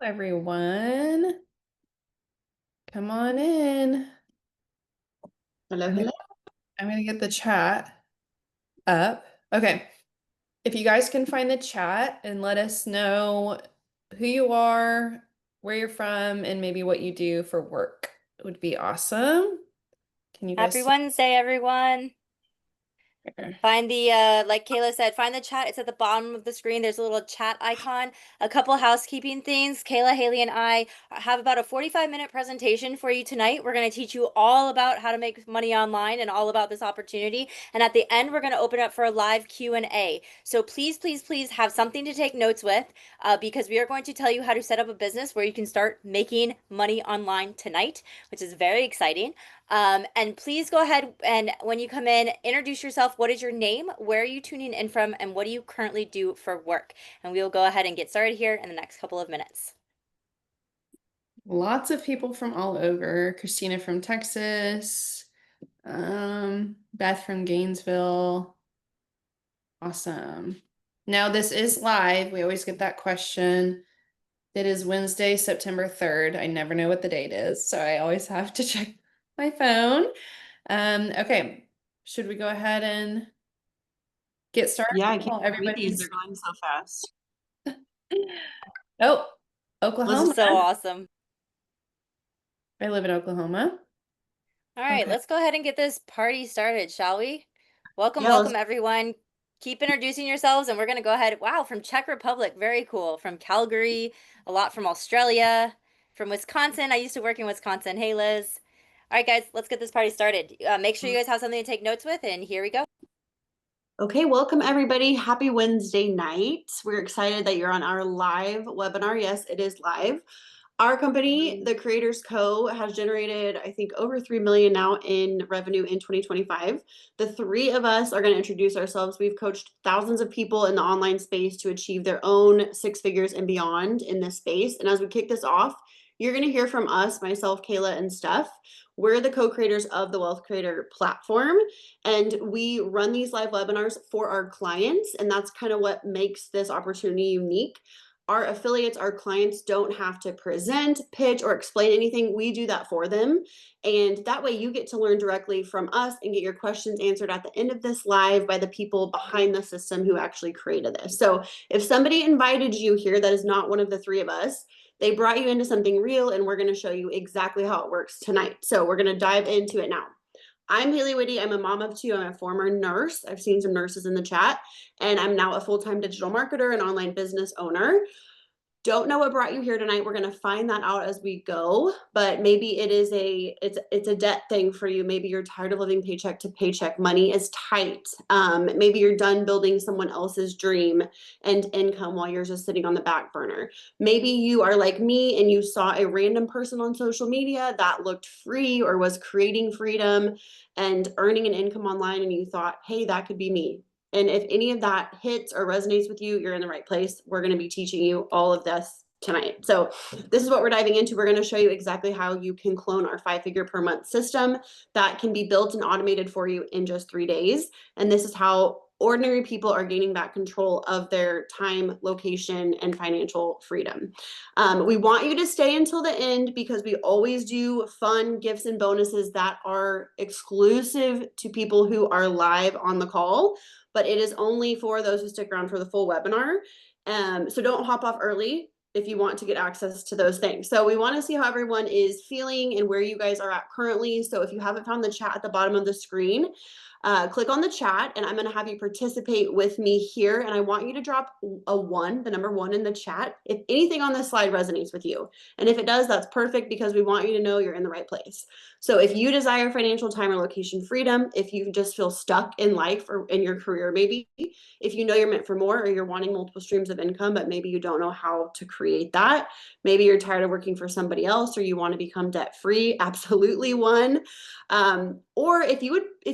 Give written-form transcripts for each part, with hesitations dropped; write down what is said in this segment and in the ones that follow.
Everyone. Come on in. Hello, I'm gonna, hello. I'm gonna get the chat up. Okay. If you guys can find the chat and let us know who you are, where you're from, and maybe what you do for work, it would be awesome. Can you guys Happy see Wednesday, everyone. here? Find the, like Kayla said, find the chat. It's at the bottom of the screen. There's a little chat icon. A couple housekeeping things. Kayla, Haley, and I have about a 45-minute presentation for you tonight. We're going to teach you all about how to make money online and all about this opportunity. And at the end, we're going to open up for a live Q&A. So please, please, please have something to take notes with because we are going to tell you how to set up a business where you can start making money online tonight, which is very exciting. And please go ahead and when you come in, introduce yourself. What is your name? Where are you tuning in from? And what do you currently do for work? And we will go ahead and get started here in the next couple of minutes. Lots of people from all over. Christina from Texas, Beth from Gainesville. Awesome. Now this is live. We always get that question. It is Wednesday, September 3rd. I never know what the date is, so I always have to check my phone. Okay, should we go ahead and get started Yeah, I can't while believe these. They're everybody's going so fast. Oh, This is Oklahoma. so awesome. I live in Oklahoma. All right, Okay. let's go ahead and get this party started, shall we? Welcome, Yeah, let's. welcome, everyone. Keep introducing yourselves, and we're going to go ahead. Wow, from Czech Republic, very cool. From Calgary, a lot from Australia, from Wisconsin. I used to work in Wisconsin. Hey, Liz. All right, guys, let's get this party started. Make sure you guys have something to take notes with, and here we go. Okay, welcome everybody. Happy Wednesday night. We're excited that you're on our live webinar. Yes, it is live. Our company, The Creators Co., has generated, I think, over 3 million now in revenue in 2025. The three of us are going to introduce ourselves. We've coached thousands of people in the online space to achieve their own six figures and beyond in this space. And as we kick this off, you're going to hear from us, myself, Kayla, and Steph. We're the co-creators of the Wealth Creator platform, and we run these live webinars for our clients, and that's kind of what makes this opportunity unique. Our affiliates, our clients don't have to present, pitch, or explain anything. We do that for them. And that way you get to learn directly from us and get your questions answered at the end of this live by the people behind the system who actually created this. So if somebody invited you here that is not one of the three of us, they brought you into something real, and we're going to show you exactly how it works tonight. So we're going to dive into it now. I'm Haley Whitty. I'm a mom of two. I'm a former nurse. I've seen some nurses in the chat, and I'm now a full-time digital marketer and online business owner. Don't know what brought you here tonight. We're going to find that out as we go, but maybe it is it's a debt thing for you. Maybe you're tired of living paycheck to paycheck. Money is tight. Maybe you're done building someone else's dream and income while you're just sitting on the back burner. Maybe you are like me and you saw a random person on social media that looked free or was creating freedom and earning an income online, and you thought, hey, that could be me. And if any of that hits or resonates with you, you're in the right place. We're going to be teaching you all of this tonight. So this is what we're diving into. We're going to show you exactly how you can clone our 5-figure per month system that can be built and automated for you in just 3 days. And this is how ordinary people are gaining back control of their time, location, and financial freedom. We want you to stay until the end because we always do fun gifts and bonuses that are exclusive to people who are live on the call, but it is only for those who stick around for the full webinar. So don't hop off early if you want to get access to those things. So we want to see how everyone is feeling and where you guys are at currently. So if you haven't found the chat at the bottom of the screen, click on the chat, and I'm going to have you participate with me here. And I want you to drop a 1, the number 1 in the chat, if anything on this slide resonates with you. And if it does, that's perfect because we want you to know you're in the right place. So if you desire financial time or location freedom, if you just feel stuck in life or in your career, maybe if you know you're meant for more or you're wanting multiple streams of income, but maybe you don't know how to create that, maybe you're tired of working for somebody else or you want to become debt free, absolutely 1. Or if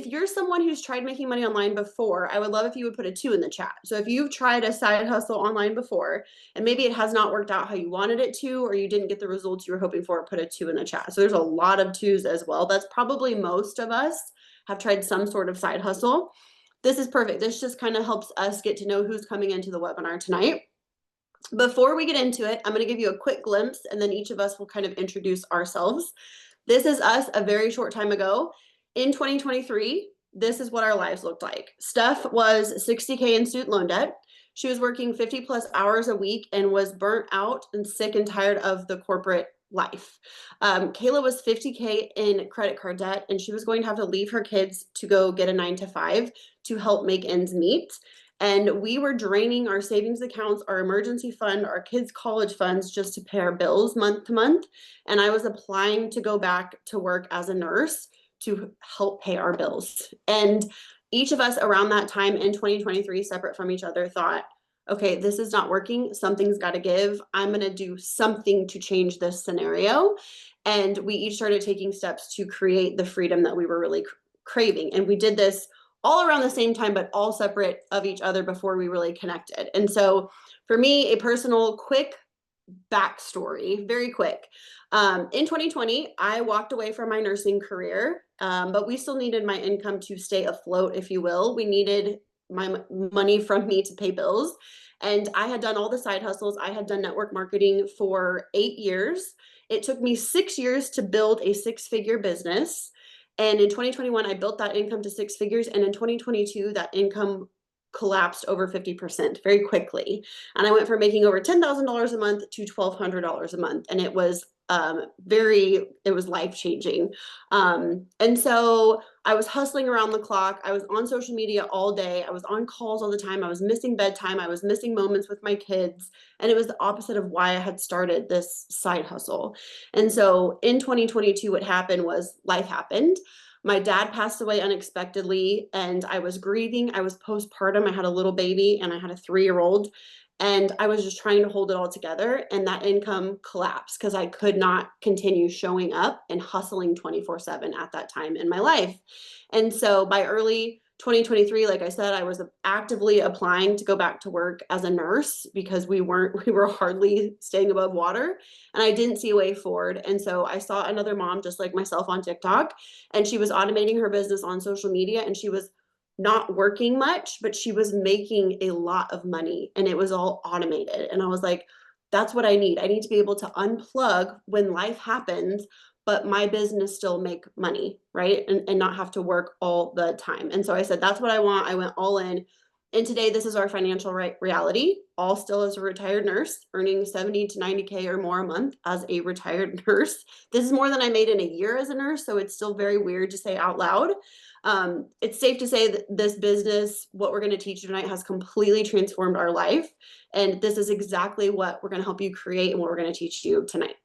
you're someone who's tried making money online before, I would love if you would put a 2 in the chat. So if you've tried a side hustle online before and maybe it has not worked out how you wanted it to, or you didn't get the results you were hoping for, put a 2 in the chat. So there's a lot of 2s as well. That's probably most of us have tried some sort of side hustle. This is perfect. This just kind of helps us get to know who's coming into the webinar tonight. Before we get into it, I'm going to give you a quick glimpse, and then each of us will kind of introduce ourselves. This is us a very short time ago. In 2023, this is what our lives looked like. Steph was 60K in student loan debt. She was working 50 plus hours a week and was burnt out and sick and tired of the corporate life. Kayla was 50K in credit card debt, and she was going to have to leave her kids to go get a 9 to 5 to help make ends meet. And we were draining our savings accounts, our emergency fund, our kids' college funds just to pay our bills month to month. And I was applying to go back to work as a nurse to help pay our bills. And each of us around that time in 2023, separate from each other, thought, okay, this is not working. Something's got to give. I'm going to do something to change this scenario. And we each started taking steps to create the freedom that we were really craving. And we did this all around the same time, but all separate of each other before we really connected. And so for me, a personal quick backstory, very quick. In 2020, I walked away from my nursing career, but we still needed my income to stay afloat, if you will. We needed my money from me to pay bills. And I had done all the side hustles. I had done network marketing for 8 years. It took me 6 years to build a 6-figure business. And in 2021, I built that income to 6 figures. And in 2022, that income collapsed over 50% very quickly. And I went from making over $10,000 a month to $1,200 a month. And it was life-changing. And so I was hustling around the clock. I was on social media all day. I was on calls all the time. I was missing bedtime. I was missing moments with my kids. And it was the opposite of why I had started this side hustle. And so in 2022, what happened was life happened. My dad passed away unexpectedly, and I was grieving. I was postpartum. I had a little baby, and I had a 3-year-old. And I was just trying to hold it all together. And that income collapsed because I could not continue showing up and hustling 24/7 at that time in my life. And so by early 2023, like I said, I was actively applying to go back to work as a nurse because we were hardly staying above water, and I didn't see a way forward. And so I saw another mom just like myself on TikTok, and she was automating her business on social media, and she was not working much, but she was making a lot of money, and it was all automated. And I was like, that's what I need. I need to be able to unplug when life happens, but my business still make money, right? And not have to work all the time. And so I said, that's what I want. I went all in. And today, this is our financial reality, all still as a retired nurse, earning 70 to 90K or more a month as a retired nurse. This is more than I made in a year as a nurse, so it's still very weird to say out loud. It's safe to say that this business, what we're going to teach you tonight, has completely transformed our life. And this is exactly what we're going to help you create and what we're going to teach you tonight.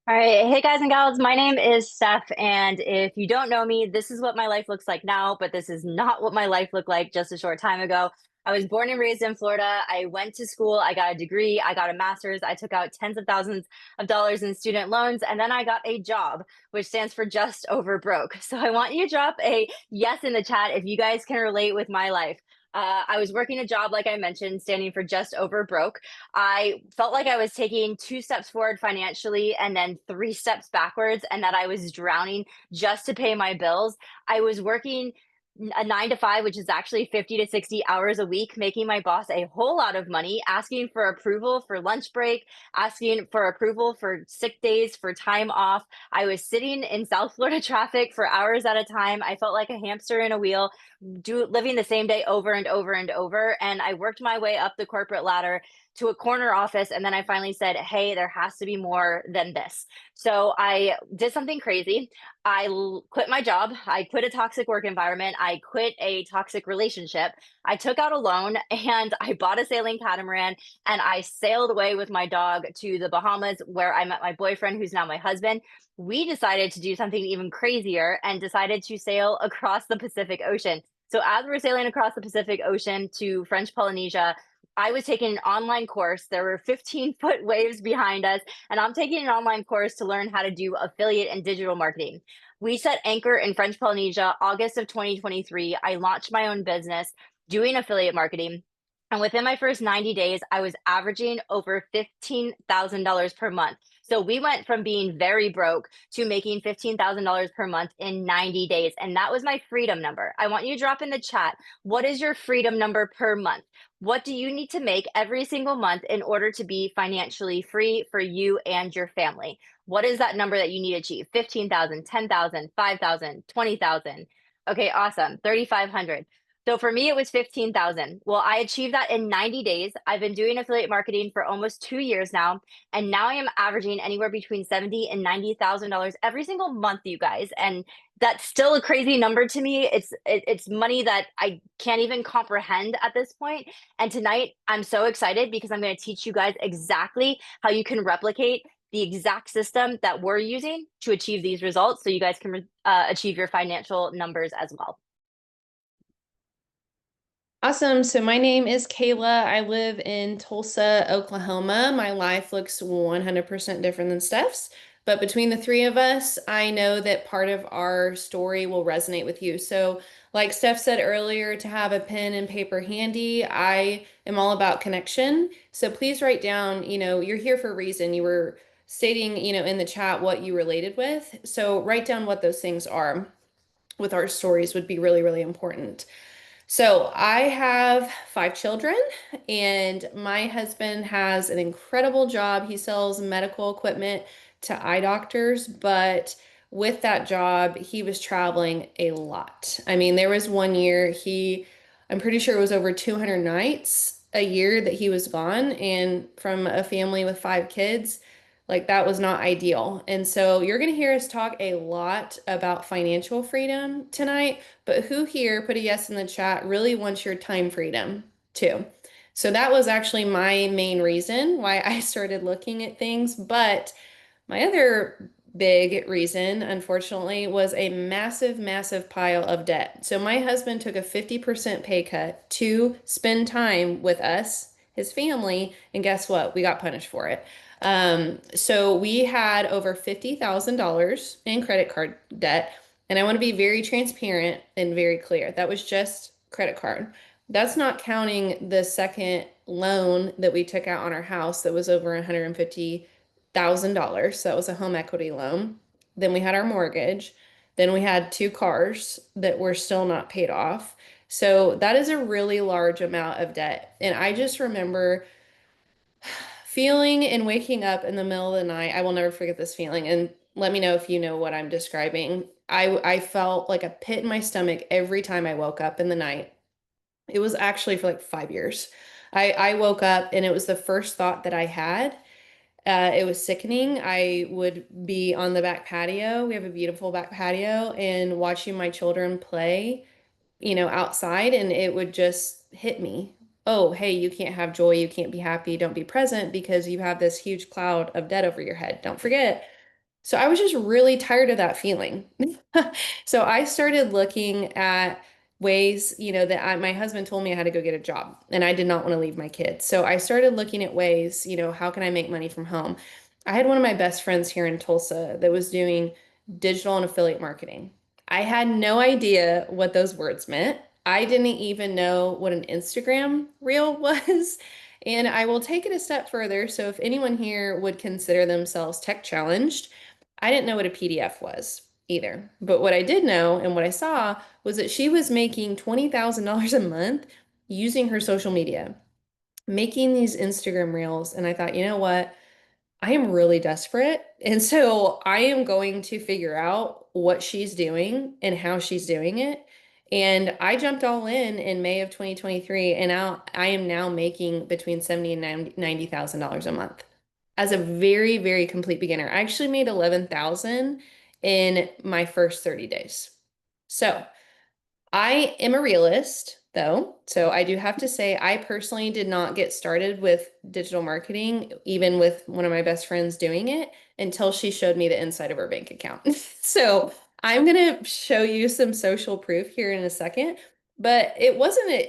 All right. Hey, guys and gals, my name is Steph. And if you don't know me, this is what my life looks like now, but this is not what my life looked like just a short time ago. I was born and raised in Florida. I went to school. I got a degree. I got a master's. I took out tens of thousands of dollars in student loans. And then I got a job, which stands for just over broke. So I want you to drop a yes in the chat if you guys can relate with my life. I was working a job, like I mentioned, standing for just over broke. I felt like I was taking 2 steps forward financially and then 3 steps backwards, and that I was drowning just to pay my bills. I was working a 9 to 5, which is actually 50 to 60 hours a week, making my boss a whole lot of money, asking for approval for lunch break, asking for approval for sick days, for time off. I was sitting in South Florida traffic for hours at a time. I felt like a hamster in a wheel, living the same day over and over and over. And I worked my way up the corporate ladder to a corner office. And then I finally said, hey, there has to be more than this. So I did something crazy. I quit my job. I quit a toxic work environment. I quit a toxic relationship. I took out a loan and I bought a sailing catamaran, and I sailed away with my dog to the Bahamas, where I met my boyfriend, who's now my husband. We decided to do something even crazier and decided to sail across the Pacific Ocean. So as we're sailing across the Pacific Ocean to French Polynesia, I was taking an online course. There were 15-foot waves behind us, and I'm taking an online course to learn how to do affiliate and digital marketing. We set anchor in French Polynesia, August of 2023. I launched my own business doing affiliate marketing. And within my first 90 days, I was averaging over $15,000 per month. So we went from being very broke to making $15,000 per month in 90 days. And that was my freedom number. I want you to drop in the chat, what is your freedom number per month? What do you need to make every single month in order to be financially free for you and your family? What is that number that you need to achieve? 15,000, 10,000, 5,000, 20,000. Okay, awesome. 3,500. So for me, it was 15,000. Well, I achieved that in 90 days. I've been doing affiliate marketing for almost 2 years now. And now I am averaging anywhere between 70 and $90,000 every single month, you guys. And that's still a crazy number to me. It's money that I can't even comprehend at this point. And tonight, I'm so excited because I'm going to teach you guys exactly how you can replicate the exact system that we're using to achieve these results so you guys can achieve your financial numbers as well. Awesome. So my name is Kayla. I live in Tulsa, Oklahoma. My life looks 100% different than Steph's, but between the three of us, I know that part of our story will resonate with you. So, like Steph said earlier, to have a pen and paper handy, I am all about connection. So please write down, you're here for a reason. You were stating, in the chat what you related with. So write down what those things are with our stories would be really, really important. So I have 5 children, and my husband has an incredible job. He sells medical equipment to eye doctors, but with that job, he was traveling a lot. I mean, there was one year I'm pretty sure it was over 200 nights a year that he was gone, and from a family with 5 kids, like that was not ideal. And so you're going to hear us talk a lot about financial freedom tonight. But who here, put a yes in the chat, really wants your time freedom too? So that was actually my main reason why I started looking at things. But my other big reason, unfortunately, was a massive, massive pile of debt. So my husband took a 50% pay cut to spend time with us, his family, and guess what? We got punished for it. So we had over $50,000 in credit card debt. And I want to be very transparent and very clear. That was just credit card. That's not counting the second loan that we took out on our house that was over $150,000. So that was a home equity loan. Then we had our mortgage. Then we had 2 cars that were still not paid off. So that is a really large amount of debt. And I just remember feeling and waking up in the middle of the night. I will never forget this feeling. And let me know if you know what I'm describing. I felt like a pit in my stomach every time I woke up in the night. It was actually for like 5 years. I woke up and it was the first thought that I had. It was sickening. I would be on the back patio. We have a beautiful back patio and watching my children play, outside, and it would just hit me. Oh, hey, you can't have joy, you can't be happy, don't be present because you have this huge cloud of debt over your head. Don't forget. So I was just really tired of that feeling. So I started looking at ways, that my husband told me I had to go get a job and I did not want to leave my kids. So I started looking at ways, how can I make money from home? I had one of my best friends here in Tulsa that was doing digital and affiliate marketing. I had no idea what those words meant. I didn't even know what an Instagram reel was. And I will take it a step further. So if anyone here would consider themselves tech challenged, I didn't know what a PDF was either. But what I did know and what I saw was that she was making $20,000 a month using her social media, making these Instagram reels. And I thought, you know what? I am really desperate. And so I am going to figure out what she's doing and how she's doing it. And I jumped all in May of 2023, and now I am now making between 70 and $90,000 a month as a very, very complete beginner. I actually made 11,000 in my first 30 days. So I am a realist, though. So I do have to say, I personally did not get started with digital marketing, even with one of my best friends doing it, until she showed me the inside of her bank account. So I'm going to show you some social proof here in a second, but it wasn't an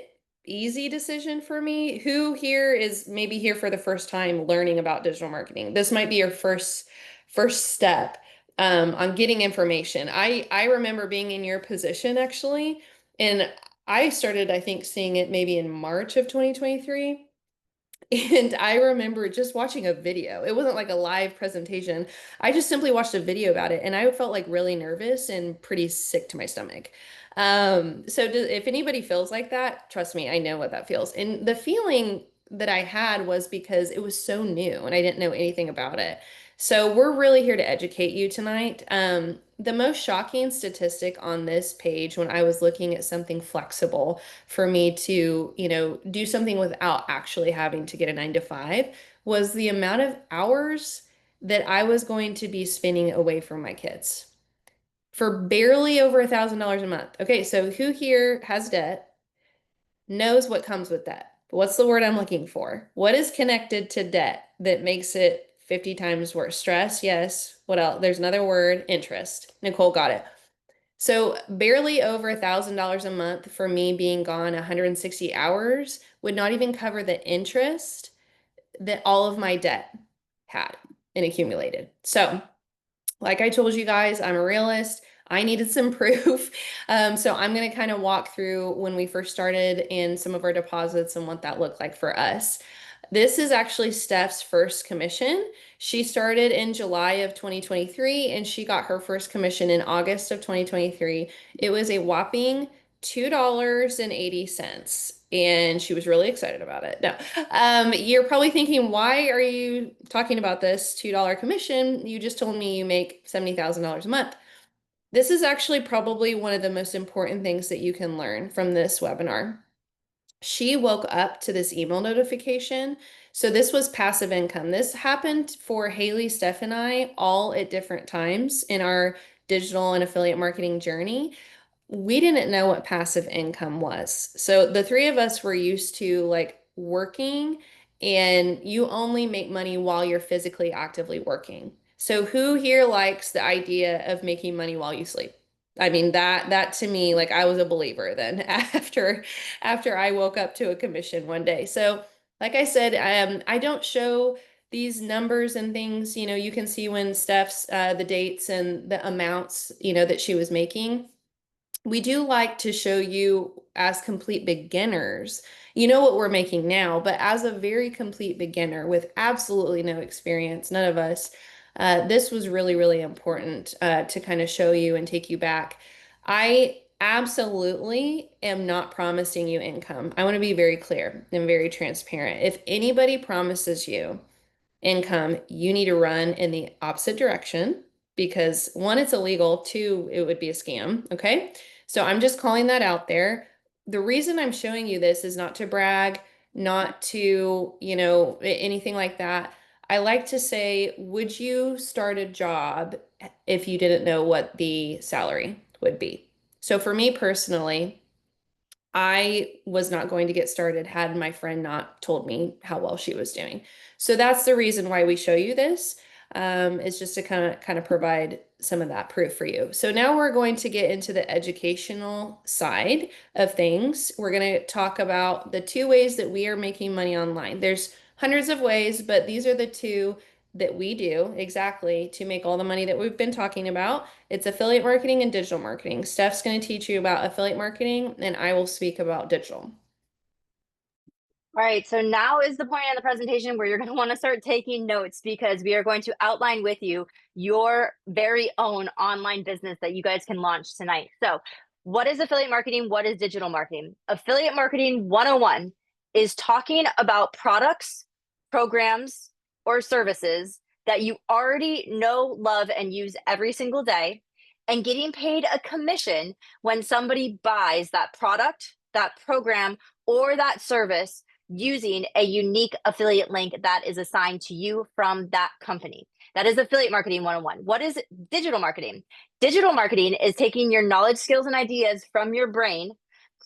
easy decision for me. Who here is maybe here for the first time learning about digital marketing? This might be your first step on getting information. I remember being in your position actually. And I started, I think, seeing it maybe in March of 2023. And I remember just watching a video. It wasn't like a live presentation. I just simply watched a video about it. And I felt like really nervous and pretty sick to my stomach. If anybody feels like that, trust me, I know what that feels. And the feeling that I had was because it was so new and I didn't know anything about it. So we're really here to educate you tonight. The most shocking statistic on this page when I was looking at something flexible for me to, do something without actually having to get a 9 to 5 was the amount of hours that I was going to be spending away from my kids for barely over $1,000 a month. Okay, so who here has debt, knows what comes with debt? What's the word I'm looking for? What is connected to debt that makes it 50 times worse? Stress, yes. What else? There's another word, interest. Nicole got it. So barely over $1,000 a month for me being gone 160 hours would not even cover the interest that all of my debt had and accumulated. So like I told you guys, I'm a realist. I needed some proof. So I'm going to kind of walk through when we first started and some of our deposits and what that looked like for us. This is actually Steph's first commission. She started in July of 2023 and she got her first commission in August of 2023. It was a whopping $2.80. And she was really excited about it. No, you're probably thinking, why are you talking about this $2 commission? You just told me you make $70,000 a month. This is actually probably one of the most important things that you can learn from this webinar. She woke up to this email notification. So this was passive income. This happened for Haley, Steph, and I all at different times in our digital and affiliate marketing journey. We didn't know what passive income was. So the three of us were used to like working, and you only make money while you're physically actively working. So who here likes the idea of making money while you sleep? I mean, that to me, like I was a believer then after I woke up to a commission one day. So like I said, I don't show these numbers and things, you can see when Steph's the dates and the amounts, that she was making. We do like to show you as complete beginners, what we're making now, but as a very complete beginner with absolutely no experience, none of us, this was really, really important to kind of show you and take you back. I absolutely am not promising you income. I want to be very clear and very transparent. If anybody promises you income, you need to run in the opposite direction because one, it's illegal, two, it would be a scam. Okay. So I'm just calling that out there. The reason I'm showing you this is not to brag, not to, anything like that. I like to say, would you start a job if you didn't know what the salary would be? So for me personally, I was not going to get started had my friend not told me how well she was doing. So that's the reason why we show you this, is just to kind of provide some of that proof for you. So now we're going to get into the educational side of things. We're going to talk about the two ways that we are making money online. There's hundreds of ways, but these are the two that we do exactly to make all the money that we've been talking about. It's affiliate marketing and digital marketing. Steph's going to teach you about affiliate marketing, and I will speak about digital. All right, so now is the point of the presentation where you're going to want to start taking notes because we are going to outline with you your very own online business that you guys can launch tonight. So, what is affiliate marketing? What is digital marketing? Affiliate marketing 101 is talking about products, programs, or services that you already know, love, and use every single day, and getting paid a commission when somebody buys that product, that program, or that service using a unique affiliate link that is assigned to you from that company. That is affiliate marketing 101. What is digital marketing? Digital marketing is taking your knowledge, skills, and ideas from your brain,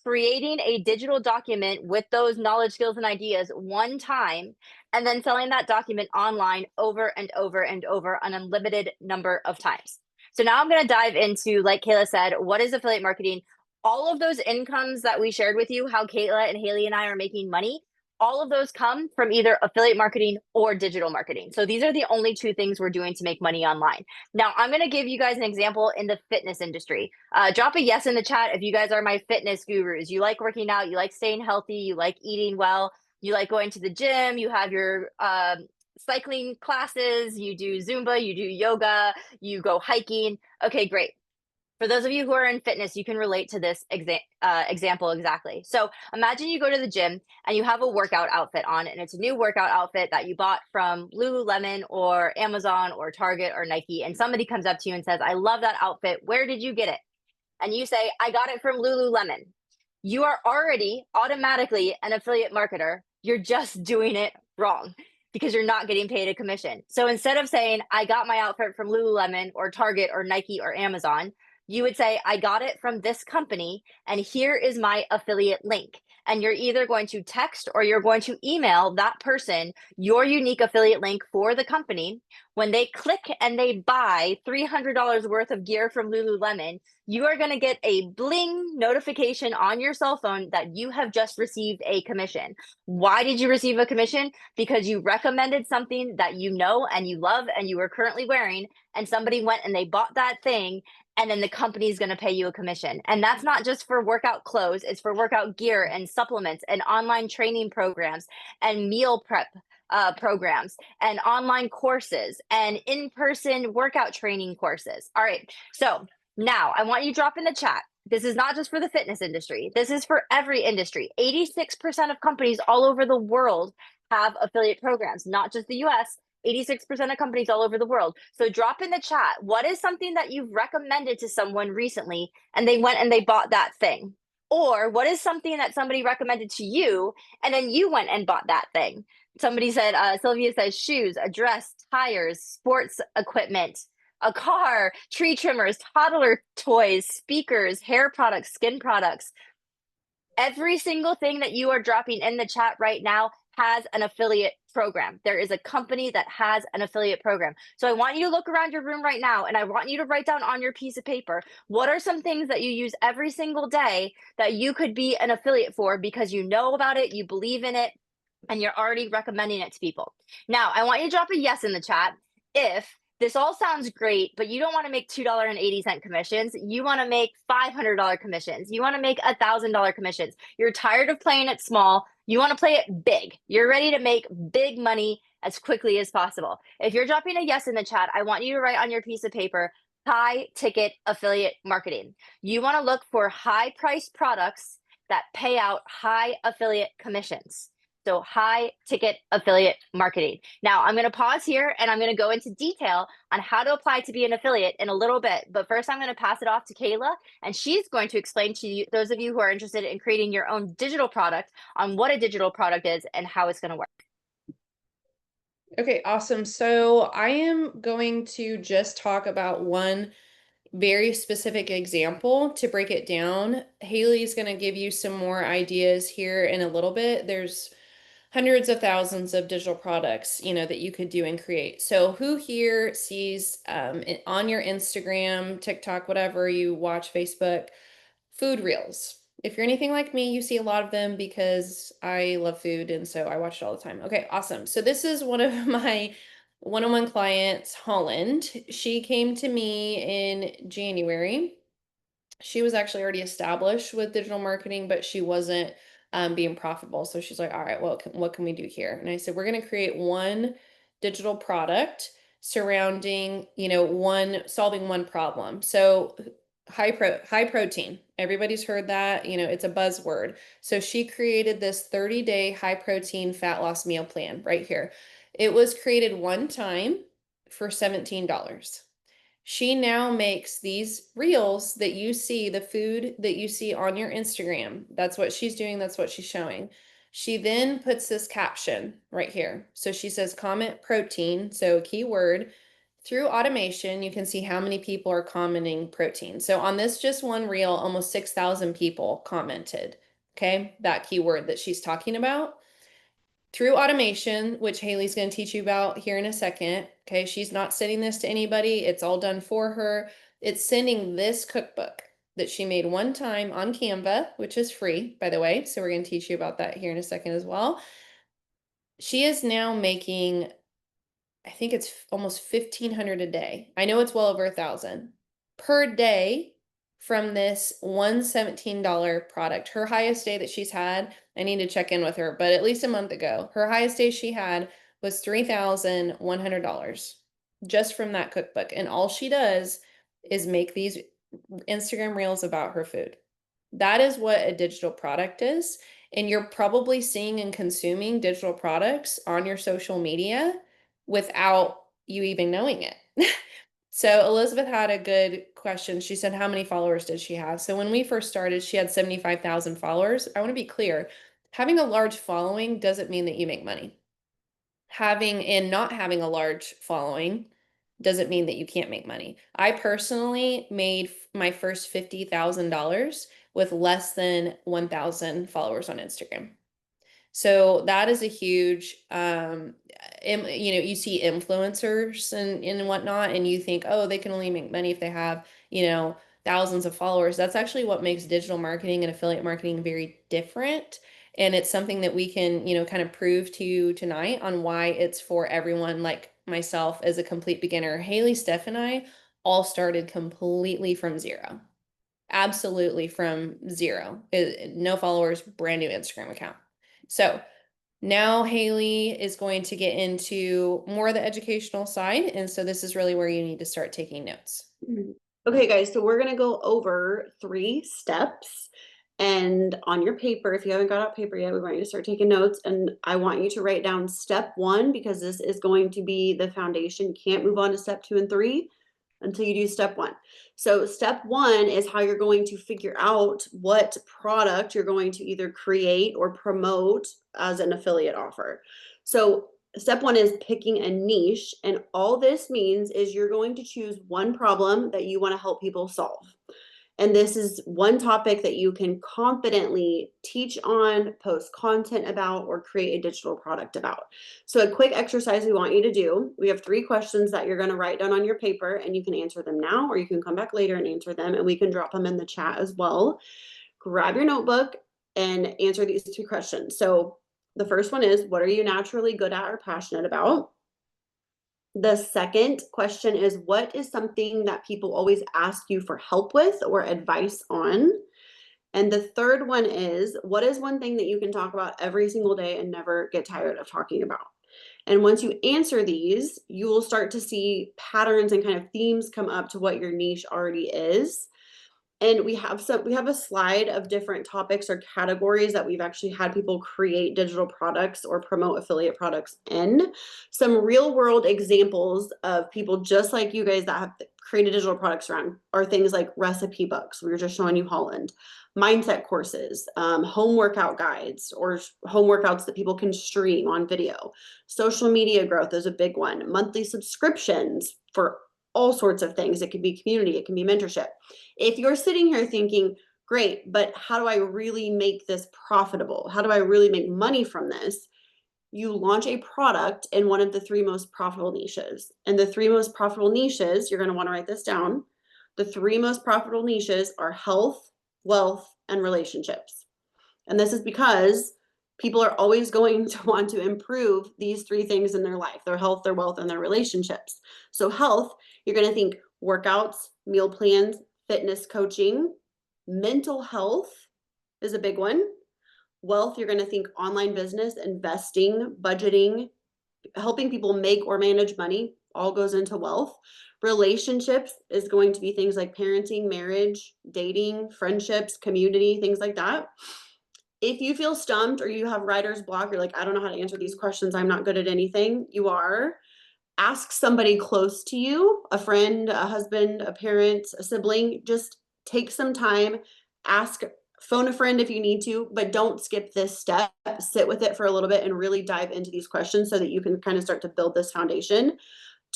creating a digital document with those knowledge, skills, and ideas one time, and then selling that document online over and over and over an unlimited number of times. So now I'm going to dive into, like Kayla said, what is affiliate marketing? All of those incomes that we shared with you, how Kayla and Haley and I are making money, all of those come from either affiliate marketing or digital marketing. So these are the only two things we're doing to make money online. Now, I'm going to give you guys an example in the fitness industry. Drop a yes in the chat if you guys are my fitness gurus. You like working out, you like staying healthy, you like eating well, you like going to the gym, you have your cycling classes, you do Zumba, you do yoga, you go hiking. Okay, great. For those of you who are in fitness, you can relate to this example exactly. So imagine you go to the gym and you have a workout outfit on, and it's a new workout outfit that you bought from Lululemon or Amazon or Target or Nike. And somebody comes up to you and says, I love that outfit. Where did you get it? And you say, I got it from Lululemon. You are already automatically an affiliate marketer. You're just doing it wrong because you're not getting paid a commission. So instead of saying, I got my outfit from Lululemon or Target or Nike or Amazon, you would say, I got it from this company, and here is my affiliate link. And you're either going to text or you're going to email that person your unique affiliate link for the company. When they click and they buy $300 worth of gear from Lululemon, you are going to get a bling notification on your cell phone that you have just received a commission. Why did you receive a commission? Because you recommended something that you know and you love and you are currently wearing, and somebody went and they bought that thing, and then the company is going to pay you a commission. And that's not just for workout clothes, it's for workout gear and supplements and online training programs and meal prep programs and online courses and in-person workout training courses. All right, so now I want you to drop in the chat. This is not just for the fitness industry. This is for every industry. 86% of companies all over the world have affiliate programs, not just the US. 86% of companies all over the world. So drop in the chat, what is something that you've recommended to someone recently and they went and they bought that thing? Or what is something that somebody recommended to you and then you went and bought that thing? Somebody said, Sylvia says shoes, a dress, tires, sports equipment, a car, tree trimmers, toddler toys, speakers, hair products, skin products. Every single thing that you are dropping in the chat right now has an affiliate program. There is a company that has an affiliate program. So I want you to look around your room right now and I want you to write down on your piece of paper, what are some things that you use every single day that you could be an affiliate for because you know about it, you believe in it, and you're already recommending it to people. Now, I want you to drop a yes in the chat if this all sounds great, but you don't want to make $2.80 commissions. You want to make $500 commissions. You want to make $1,000 commissions. You're tired of playing it small. You want to play it big. You're ready to make big money as quickly as possible. If you're dropping a yes in the chat, I want you to write on your piece of paper, high ticket affiliate marketing. You want to look for high priced products that pay out high affiliate commissions. So high ticket affiliate marketing. Now I'm going to pause here and I'm going to go into detail on how to apply to be an affiliate in a little bit. But first I'm going to pass it off to Kayla, and she's going to explain to you, those of you who are interested in creating your own digital product, on what a digital product is and how it's going to work. Okay, awesome. So I am going to just talk about one very specific example to break it down. Haley's going to give you some more ideas here in a little bit. There's hundreds of thousands of digital products, that you could do and create. So who here sees on your Instagram, TikTok, whatever you watch, Facebook, food reels? If you're anything like me, you see a lot of them because I love food and so I watch it all the time. Okay, awesome. So this is one of my one-on-one clients, Holland. She came to me in January. She was actually already established with digital marketing, but she wasn't being profitable. So she's like, all right, well, what can we do here? And I said, we're going to create one digital product surrounding, solving one problem. So high protein. Everybody's heard that, it's a buzzword. So she created this 30-day high protein fat loss meal plan right here. It was created one time for $17. She now makes these reels that you see, the food that you see on your Instagram. That's what she's doing. That's what she's showing. She then puts this caption right here. So she says, comment protein. So keyword. Through automation, you can see how many people are commenting protein. So on this just one reel, almost 6,000 people commented. Okay, that keyword that she's talking about. Through automation, which Haley's going to teach you about here in a second. Okay, she's not sending this to anybody. It's all done for her. It's sending this cookbook that she made one time on Canva, which is free, by the way. So we're going to teach you about that here in a second as well. She is now making, I think it's almost 1,500 a day. I know it's well over 1,000 per day from this one $17 product. Her highest day that she's had, I need to check in with her, but at least a month ago, her highest day she had was $3,100 just from that cookbook. And all she does is make these Instagram Reels about her food. That is what a digital product is. And you're probably seeing and consuming digital products on your social media without you even knowing it. So Elizabeth had a good question. She said, how many followers did she have? So when we first started, she had 75,000 followers. I want to be clear, having a large following doesn't mean that you make money. Having and not having a large following doesn't mean that you can't make money. I personally made my first $50,000 with less than 1,000 followers on Instagram. So that is a huge, you see influencers and whatnot, and you think, oh, they can only make money if they have, thousands of followers. That's actually what makes digital marketing and affiliate marketing very different. And it's something that we can, kind of prove to you tonight on why it's for everyone, like myself as a complete beginner. Haley, Steph, and I all started completely from zero. Absolutely from zero. No followers, brand new Instagram account. So now Haley is going to get into more of the educational side. And so this is really where you need to start taking notes. Okay, guys, so we're going to go over 3 steps. And on your paper, if you haven't got out paper yet, we want you to start taking notes. And I want you to write down step 1 because this is going to be the foundation. You can't move on to step 2 and 3 until you do step 1. So step 1 is how you're going to figure out what product you're going to either create or promote as an affiliate offer. So step 1 is picking a niche, and all this means is you're going to choose one problem that you want to help people solve. And this is one topic that you can confidently teach on, post content about, or create a digital product about. So a quick exercise we want you to do, we have 3 questions that you're going to write down on your paper, and you can answer them now, or you can come back later and answer them, and we can drop them in the chat as well. Grab your notebook and answer these 3 questions. So the first one is, what are you naturally good at or passionate about? The second question is, what is something that people always ask you for help with or advice on? And the third one is, what is one thing that you can talk about every single day and never get tired of talking about? And once you answer these, you will start to see patterns and kind of themes come up to what your niche already is. And we have a slide of different topics or categories that we've actually had people create digital products or promote affiliate products in. Some real world examples of people just like you guys that have created digital products around are things like recipe books. We were just showing you Holland, mindset courses, home workout guides, or home workouts that people can stream on video. Social media growth is a big one. Monthly subscriptions for all sorts of things. It could be community, it can be mentorship. If you're sitting here thinking, great, but how do I really make this profitable? How do I really make money from this? You launch a product in one of the 3 most profitable niches. And the 3 most profitable niches, you're going to want to write this down. The 3 most profitable niches are health, wealth, and relationships. And this is because people are always going to want to improve these 3 things in their life, their health, their wealth, and their relationships. So health, you're going to think workouts, meal plans, fitness coaching. Mental health is a big one. Wealth, you're going to think online business, investing, budgeting, helping people make or manage money, all goes into wealth. Relationships is going to be things like parenting, marriage, dating, friendships, community, things like that. If you feel stumped or you have writer's block, you're like, I don't know how to answer these questions, I'm not good at anything, you are. Ask somebody close to you, a friend, a husband, a parent, a sibling. Just take some time, phone a friend if you need to, but don't skip this step. Sit with it for a little bit and really dive into these questions so that you can kind of start to build this foundation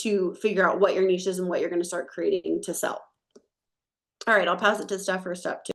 to figure out what your niche is and what you're going to start creating to sell. All right, I'll pass it to Steph for step 2.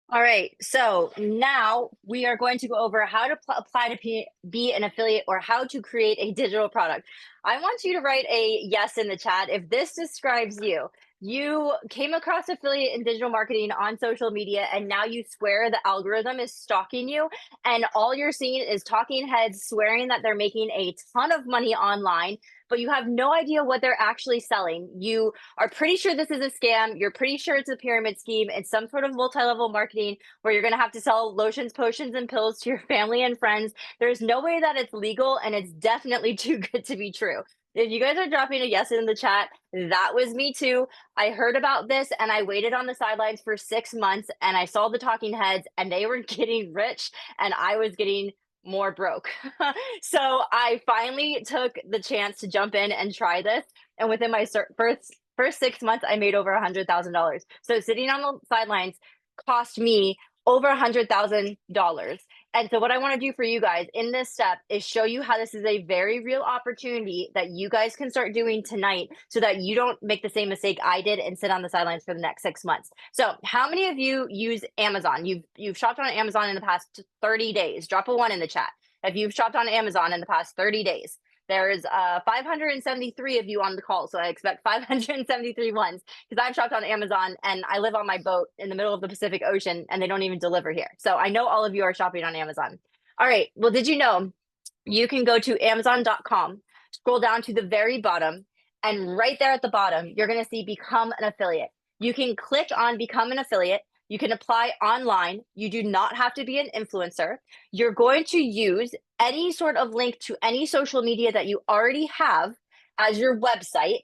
All right, so now we are going to go over how to apply to be an affiliate or how to create a digital product. I want you to write a yes in the chat if this describes you. You came across affiliate and digital marketing on social media, and now you swear the algorithm is stalking you, and all you're seeing is talking heads swearing that they're making a ton of money online, but you have no idea what they're actually selling. You are pretty sure this is a scam. You're pretty sure it's a pyramid scheme. It's some sort of multi-level marketing where you're going to have to sell lotions, potions, and pills to your family and friends. There's no way that it's legal, and it's definitely too good to be true. If you guys are dropping a yes in the chat, that was me too. I heard about this and I waited on the sidelines for 6 months and I saw the talking heads and they were getting rich and I was getting more broke. So I finally took the chance to jump in and try this. And within my first 6 months, I made over $100,000. So sitting on the sidelines cost me over $100,000. And so what I want to do for you guys in this step is show you how this is a very real opportunity that you guys can start doing tonight so that you don't make the same mistake I did and sit on the sidelines for the next 6 months. So how many of you use Amazon? You've shopped on Amazon in the past 30 days. Drop a 1 in the chat. If you've shopped on Amazon in the past 30 days. There's 573 of you on the call, so I expect 573 ones because I've shopped on Amazon and I live on my boat in the middle of the Pacific Ocean and they don't even deliver here. So I know all of you are shopping on Amazon. All right. Well, did you know you can go to Amazon.com, scroll down to the very bottom, and right there at the bottom, you're going to see Become an Affiliate. You can click on Become an Affiliate. You can apply online. You do not have to be an influencer. You're going to use any sort of link to any social media that you already have as your website.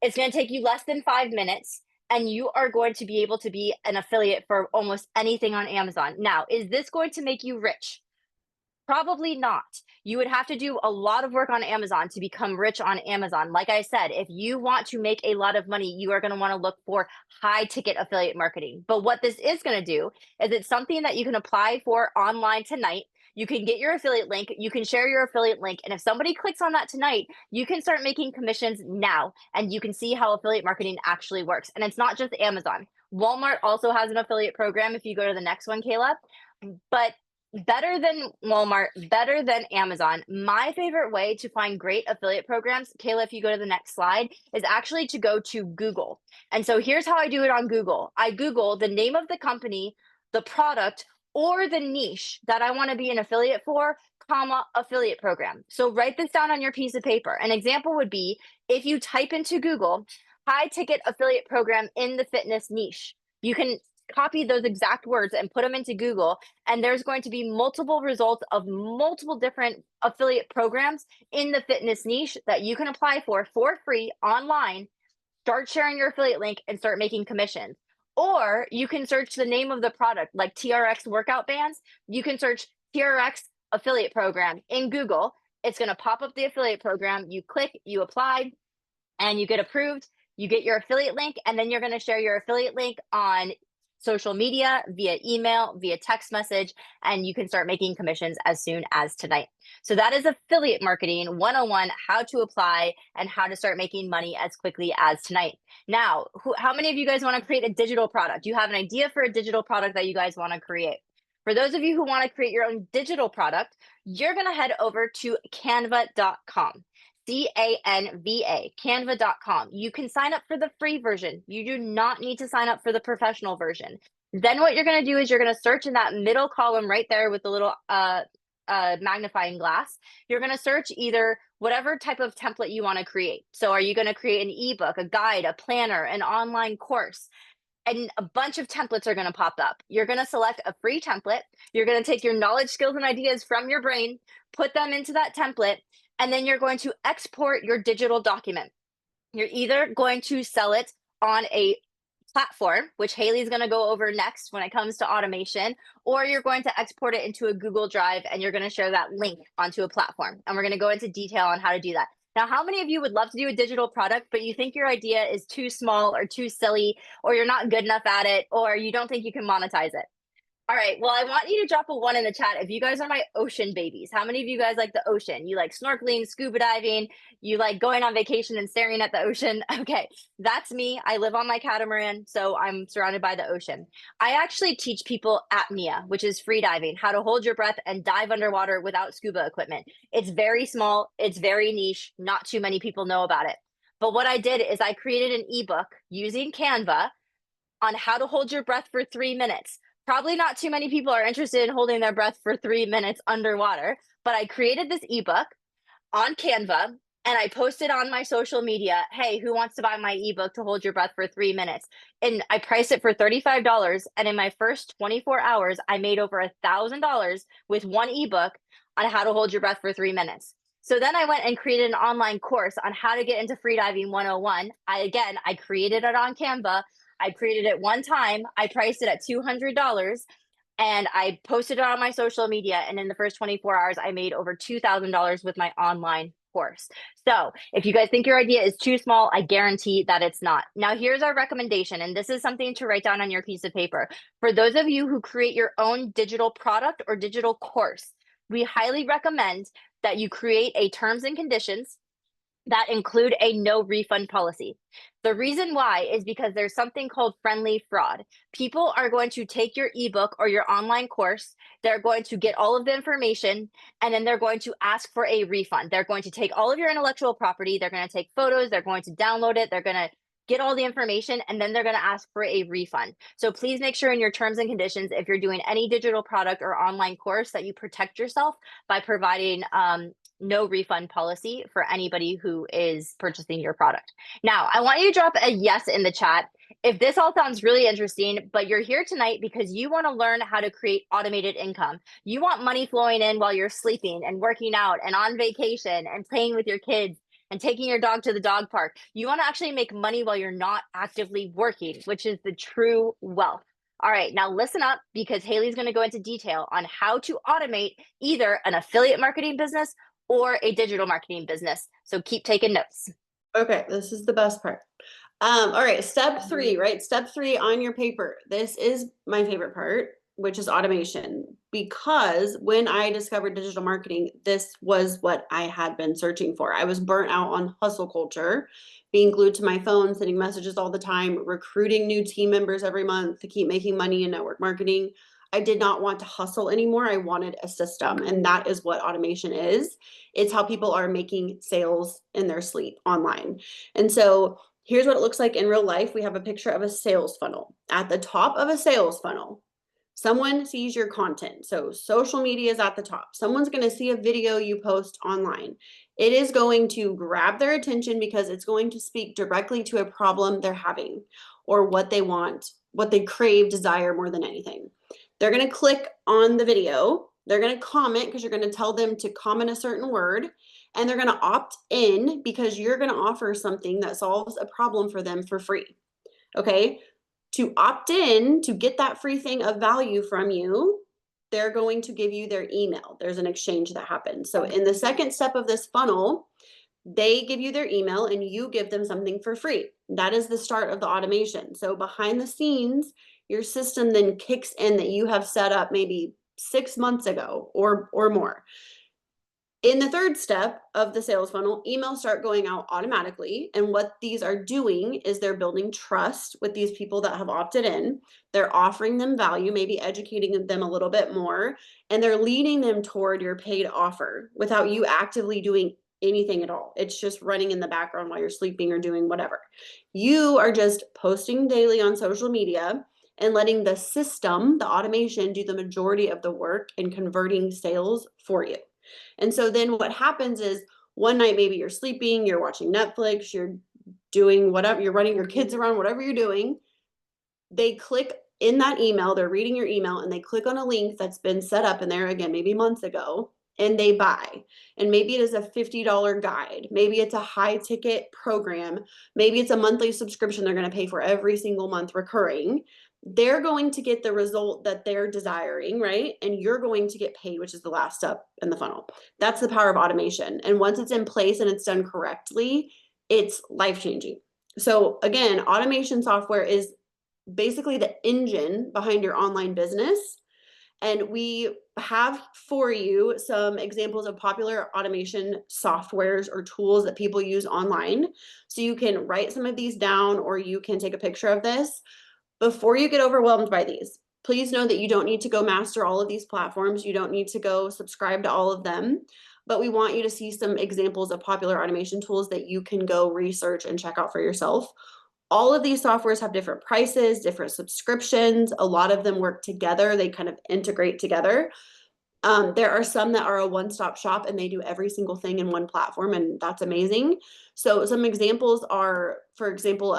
It's going to take you less than 5 minutes and you are going to be able to be an affiliate for almost anything on Amazon. Now, is this going to make you rich? Probably not. You would have to do a lot of work on Amazon to become rich on Amazon. Like I said, if you want to make a lot of money, you are going to want to look for high ticket affiliate marketing. But what this is going to do is it's something that you can apply for online tonight. You can get your affiliate link, you can share your affiliate link. And if somebody clicks on that tonight, you can start making commissions now and you can see how affiliate marketing actually works. And it's not just Amazon. Walmart also has an affiliate program if you go to the next one, Kayla. But better than Walmart, better than Amazon. My favorite way to find great affiliate programs, Kayla, if you go to the next slide, is actually to go to Google. And so here's how I do it on Google. I Google the name of the company, the product, or the niche that I want to be an affiliate for, comma, affiliate program. So write this down on your piece of paper. An example would be if you type into Google, high ticket affiliate program in the fitness niche. You can copy those exact words and put them into Google, and there's going to be multiple results of multiple different affiliate programs in the fitness niche that you can apply for free online, start sharing your affiliate link and start making commissions. Or you can search the name of the product like TRX workout bands. You can search TRX affiliate program in Google. It's going to pop up the affiliate program. You click, you apply, and you get approved. You get your affiliate link, and then you're going to share your affiliate link on social media, via email, via text message, and you can start making commissions as soon as tonight. So that is affiliate marketing 101, how to apply and how to start making money as quickly as tonight. Now, how many of you guys want to create a digital product? You have an idea for a digital product that you guys want to create. For those of you who want to create your own digital product, you're going to head over to canva.com. Canva, canva.com. You can sign up for the free version. You do not need to sign up for the professional version. Then what you're going to do is you're going to search in that middle column right there with the little magnifying glass. You're going to search either whatever type of template you want to create. So are you going to create an ebook, a guide, a planner, an online course? And a bunch of templates are going to pop up. You're going to select a free template. You're going to take your knowledge, skills, and ideas from your brain, put them into that template, and then you're going to export your digital document. You're either going to sell it on a platform, which Haley's going to go over next when it comes to automation, or you're going to export it into a Google Drive and you're going to share that link onto a platform. And we're going to go into detail on how to do that. Now, how many of you would love to do a digital product, but you think your idea is too small or too silly, or you're not good enough at it, or you don't think you can monetize it? All right. Well, I want you to drop a 1 in the chat if you guys are my ocean babies. How many of you guys like the ocean? You like snorkeling, scuba diving, you like going on vacation and staring at the ocean? Okay, that's me. I live on my catamaran, so I'm surrounded by the ocean. I actually teach people apnea, which is free diving, how to hold your breath and dive underwater without scuba equipment. It's very small, it's very niche, not too many people know about it. But what I did is I created an ebook using Canva on how to hold your breath for 3 minutes. Probably not too many people are interested in holding their breath for 3 minutes underwater, but I created this ebook on Canva and I posted on my social media, hey, who wants to buy my ebook to hold your breath for 3 minutes? And I priced it for $35. And in my first 24 hours, I made over $1,000 with one ebook on how to hold your breath for 3 minutes. So then I went and created an online course on how to get into freediving 101. I created it on Canva. I created it one time. I priced it at $200 and I posted it on my social media. And in the first 24 hours, I made over $2,000 with my online course. So if you guys think your idea is too small, I guarantee that it's not. Now, here's our recommendation, and this is something to write down on your piece of paper. For those of you who create your own digital product or digital course, we highly recommend that you create a terms and conditions that include a no refund policy. The reason why is because there's something called friendly fraud. People are going to take your ebook or your online course, they're going to get all of the information, and then they're going to ask for a refund. They're going to take all of your intellectual property, they're going to take photos, they're going to download it, they're going to get all the information, and then they're going to ask for a refund. So please make sure in your terms and conditions, if you're doing any digital product or online course, that you protect yourself by providing no refund policy for anybody who is purchasing your product. Now, I want you to drop a yes in the chat if this all sounds really interesting, but you're here tonight because you want to learn how to create automated income. You want money flowing in while you're sleeping and working out and on vacation and playing with your kids and taking your dog to the dog park. You want to actually make money while you're not actively working, which is the true wealth. All right, now listen up, because Haley's going to go into detail on how to automate either an affiliate marketing business or a digital marketing business. So keep taking notes. Okay, this is the best part. All right, step 3, right? Step 3 on your paper. This is my favorite part, which is automation. Because when I discovered digital marketing, this was what I had been searching for. I was burnt out on hustle culture, being glued to my phone, sending messages all the time, recruiting new team members every month to keep making money in network marketing. I did not want to hustle anymore. I wanted a system, and that is what automation is. It's how people are making sales in their sleep online. And so here's what it looks like in real life. We have a picture of a sales funnel. At the top of a sales funnel, someone sees your content. So social media is at the top. Someone's going to see a video you post online. It is going to grab their attention because it's going to speak directly to a problem they're having or what they want, what they crave, desire more than anything. They're going to click on the video. They're going to comment because you're going to tell them to comment a certain word. And they're going to opt in because you're going to offer something that solves a problem for them for free. Okay. To opt in, to get that free thing of value from you, they're going to give you their email. There's an exchange that happens. So in the second step of this funnel, they give you their email and you give them something for free. That is the start of the automation. So behind the scenes, your system then kicks in that you have set up maybe 6 months ago or more. In the third step of the sales funnel, emails start going out automatically. And what these are doing is they're building trust with these people that have opted in. They're offering them value, maybe educating them a little bit more, and they're leading them toward your paid offer without you actively doing anything at all. It's just running in the background while you're sleeping or doing whatever. You are just posting daily on social media and letting the system, the automation, do the majority of the work in converting sales for you. And so then what happens is one night, maybe you're sleeping, you're watching Netflix, you're doing whatever, you're running your kids around, whatever you're doing. They click in that email, they're reading your email, and they click on a link that's been set up in there, again, maybe months ago, and they buy. And maybe it is a $50 guide. Maybe it's a high ticket program. Maybe it's a monthly subscription they're going to pay for every single month recurring. They're going to get the result that they're desiring, right? And you're going to get paid, which is the last step in the funnel. That's the power of automation. And once it's in place and it's done correctly, it's life-changing. So again, automation software is basically the engine behind your online business. And we have for you some examples of popular automation softwares or tools that people use online. So you can write some of these down, or you can take a picture of this. Before you get overwhelmed by these, please know that you don't need to go master all of these platforms. You don't need to go subscribe to all of them, but we want you to see some examples of popular automation tools that you can go research and check out for yourself. All of these softwares have different prices, different subscriptions. A lot of them work together. They kind of integrate together. There are some that are a one-stop shop and they do every single thing in one platform, and that's amazing. So some examples are, for example,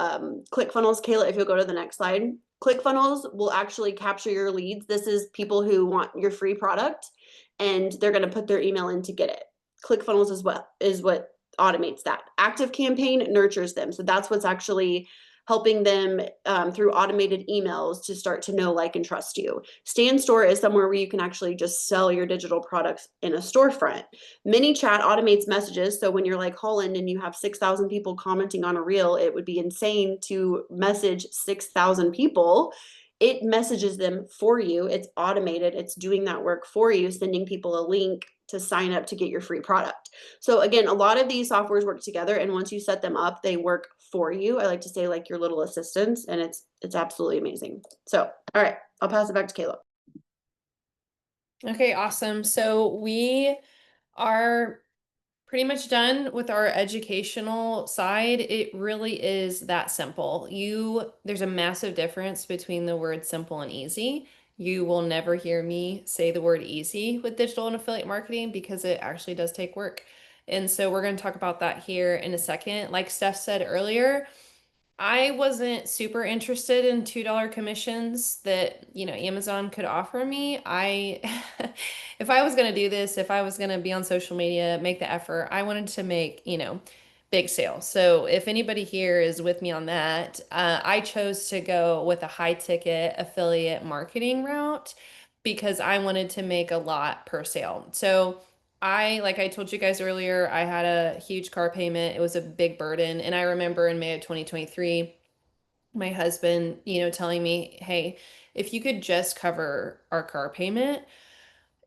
ClickFunnels. Kayla, if you'll go to the next slide. ClickFunnels will actually capture your leads. This is people who want your free product and they're going to put their email in to get it. ClickFunnels is what automates that. Active Campaign nurtures them. So that's what's actually helping them through automated emails to start to know, like, and trust you. Stay in Store is somewhere where you can actually just sell your digital products in a storefront. Mini Chat automates messages. So when you're like Holland and you have 6,000 people commenting on a reel, it would be insane to message 6,000 people. It messages them for you. It's automated. It's doing that work for you, sending people a link to sign up to get your free product. So again, a lot of these softwares work together, and once you set them up, they work for you. I like to say, like, your little assistants, and it's absolutely amazing. So, all right, I'll pass it back to Kayla. Okay, awesome. So we are pretty much done with our educational side. It really is that simple. There's a massive difference between the word simple and easy. You will never hear me say the word easy with digital and affiliate marketing because it actually does take work. And so we're going to talk about that here in a second. Like Steph said earlier, I wasn't super interested in $2 commissions that, Amazon could offer me. If I was going to do this, if I was going to be on social media, make the effort, I wanted to make, big sales. So if anybody here is with me on that, I chose to go with a high ticket affiliate marketing route because I wanted to make a lot per sale. So like I told you guys earlier, I had a huge car payment. It was a big burden. And I remember in May of 2023, my husband, telling me, hey, if you could just cover our car payment,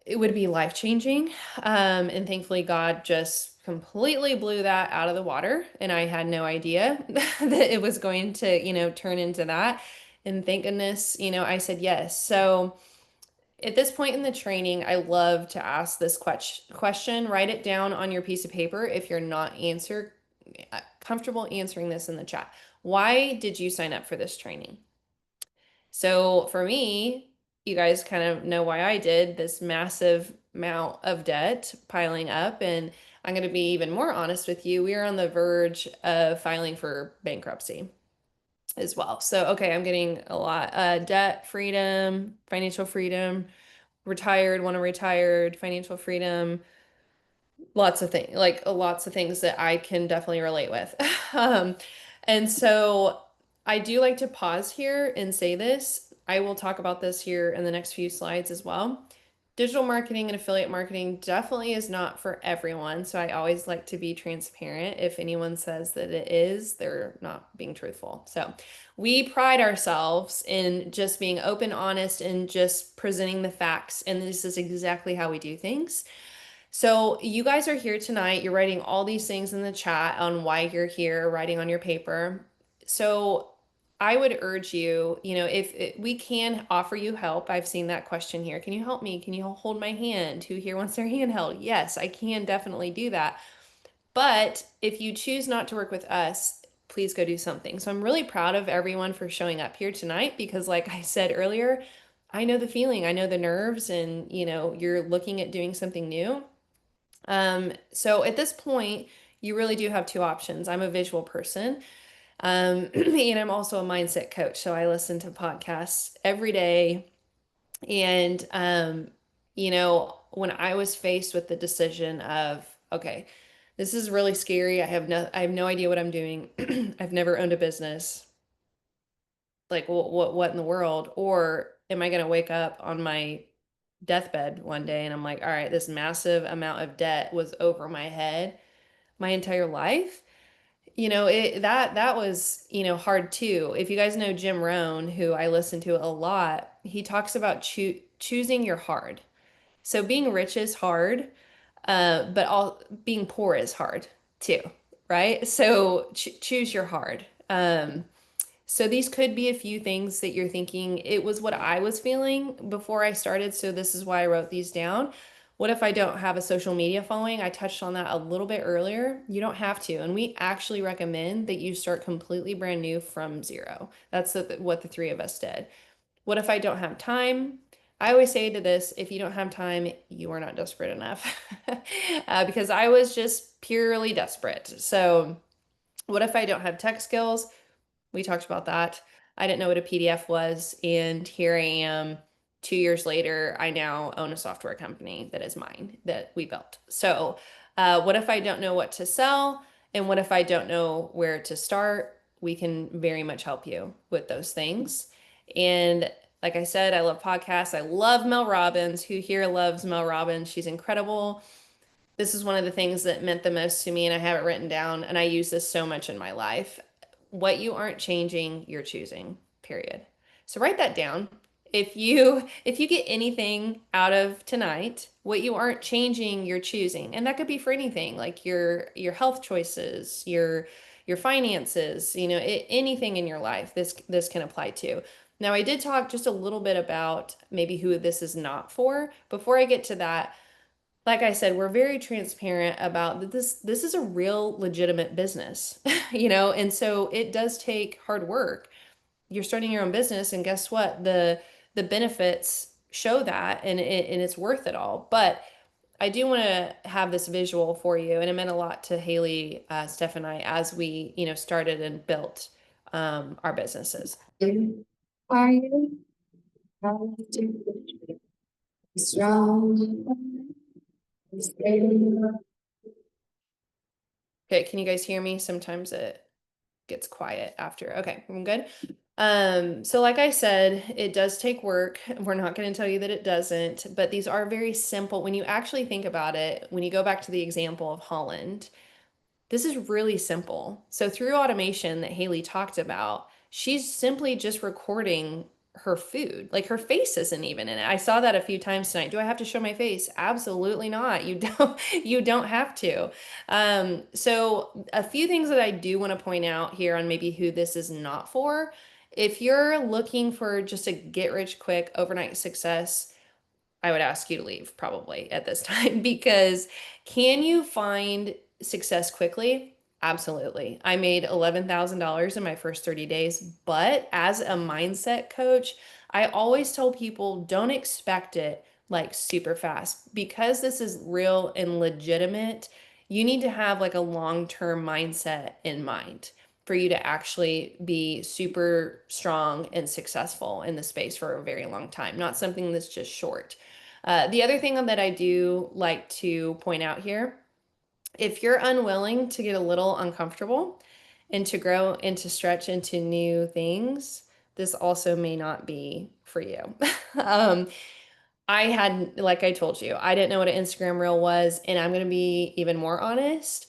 it would be life changing. And thankfully, God just completely blew that out of the water. And I had no idea that it was going to, turn into that. And thank goodness, I said yes. So, at this point in the training, I love to ask this question. Write it down on your piece of paper if you're not comfortable answering this in the chat. Why did you sign up for this training? So for me, you guys kind of know why I did this massive amount of debt piling up. And I'm going to be even more honest with you. We are on the verge of filing for bankruptcy as well. So, okay, I'm getting a lot. Debt freedom, financial freedom, retired, want to retired, financial freedom, lots of things, like lots of things that I can definitely relate with. Um, and so I do like to pause here and say this. I will talk about this here in the next few slides as well. Digital marketing and affiliate marketing definitely is not for everyone. So I always like to be transparent. If anyone says that it is, they're not being truthful. So we pride ourselves in just being open, honest, and just presenting the facts. And this is exactly how we do things. So you guys are here tonight. You're writing all these things in the chat on why you're here, writing on your paper. So I would urge you, if we can offer you help. I've seen that question here. Can you help me? Can you hold my hand? Who here wants their hand held? Yes, I can definitely do that. But if you choose not to work with us, please go do something. So I'm really proud of everyone for showing up here tonight because, like I said earlier, I know the feeling, I know the nerves, and you're looking at doing something new. So at this point, you really do have two options. I'm a visual person, and I'm also a mindset coach. So I listen to podcasts every day. And, when I was faced with the decision of, okay, this is really scary. I have no idea what I'm doing. I've never owned a business. Like, what in the world? Or am I going to wake up on my deathbed one day and I'm like, all right, this massive amount of debt was over my head my entire life. That was, hard too. If you guys know Jim Rohn, who I listen to a lot, he talks about choosing your hard. So being rich is hard, but all being poor is hard too, right? So choose your hard. So these could be a few things that you're thinking. It was what I was feeling before I started, so this is why I wrote these down. What if I don't have a social media following? I touched on that a little bit earlier. You don't have to, and we actually recommend that you start completely brand new from zero. That's what the three of us did. What if I don't have time? I always say to this, if you don't have time, you are not desperate enough. Because I was just purely desperate. So, what if I don't have tech skills? We talked about that. I didn't know what a PDF was, and here I am 2 years later. I now own a software company that is mine that we built. So, What if I don't know what to sell? And what if I don't know where to start? We can very much help you with those things. And like I said, I love podcasts. I love Mel Robbins. Who here loves Mel Robbins? She's incredible. This is one of the things that meant the most to me, and I have it written down, and I use this so much in my life. What you aren't changing, you're choosing, period. So write that down. If you get anything out of tonight, what you aren't changing, you're choosing. And that could be for anything, like your health choices, your finances, anything in your life. This can apply to. Now, I did talk just a little bit about maybe who this is not for. Before I get to that, like I said, we're very transparent about that this is a real legitimate business, and so it does take hard work. You're starting your own business, and guess what? The benefits show that, and it's worth it all. But I do want to have this visual for you, and it meant a lot to Haley, Steph, and I as we, started and built our businesses. Are you strong? Okay, can you guys hear me? Sometimes it gets quiet after. Okay, I'm good. So like I said, it does take work. We're not going to tell you that it doesn't, but these are very simple. When you actually think about it, when you go back to the example of Holland, this is really simple. So through automation that Haley talked about, she's simply just recording her food. Like her face isn't even in it. I saw that a few times tonight. Do I have to show my face? Absolutely not. You don't have to. So a few things that I do want to point out here on maybe who this is not for. If you're looking for just a get rich quick overnight success, I would ask you to leave probably at this time because can you find success quickly? Absolutely. I made $11,000 in my first 30 days, but as a mindset coach, I always tell people don't expect it like super fast because this is real and legitimate. You need to have like a long-term mindset in mind for you to actually be super strong and successful in the space for a very long time, not something that's just short. The other thing that I do like to point out here, if you're unwilling to get a little uncomfortable and to grow and to stretch into new things, this also may not be for you. um, I had, like I told you, I didn't know what an Instagram reel was, and I'm going to be even more honest.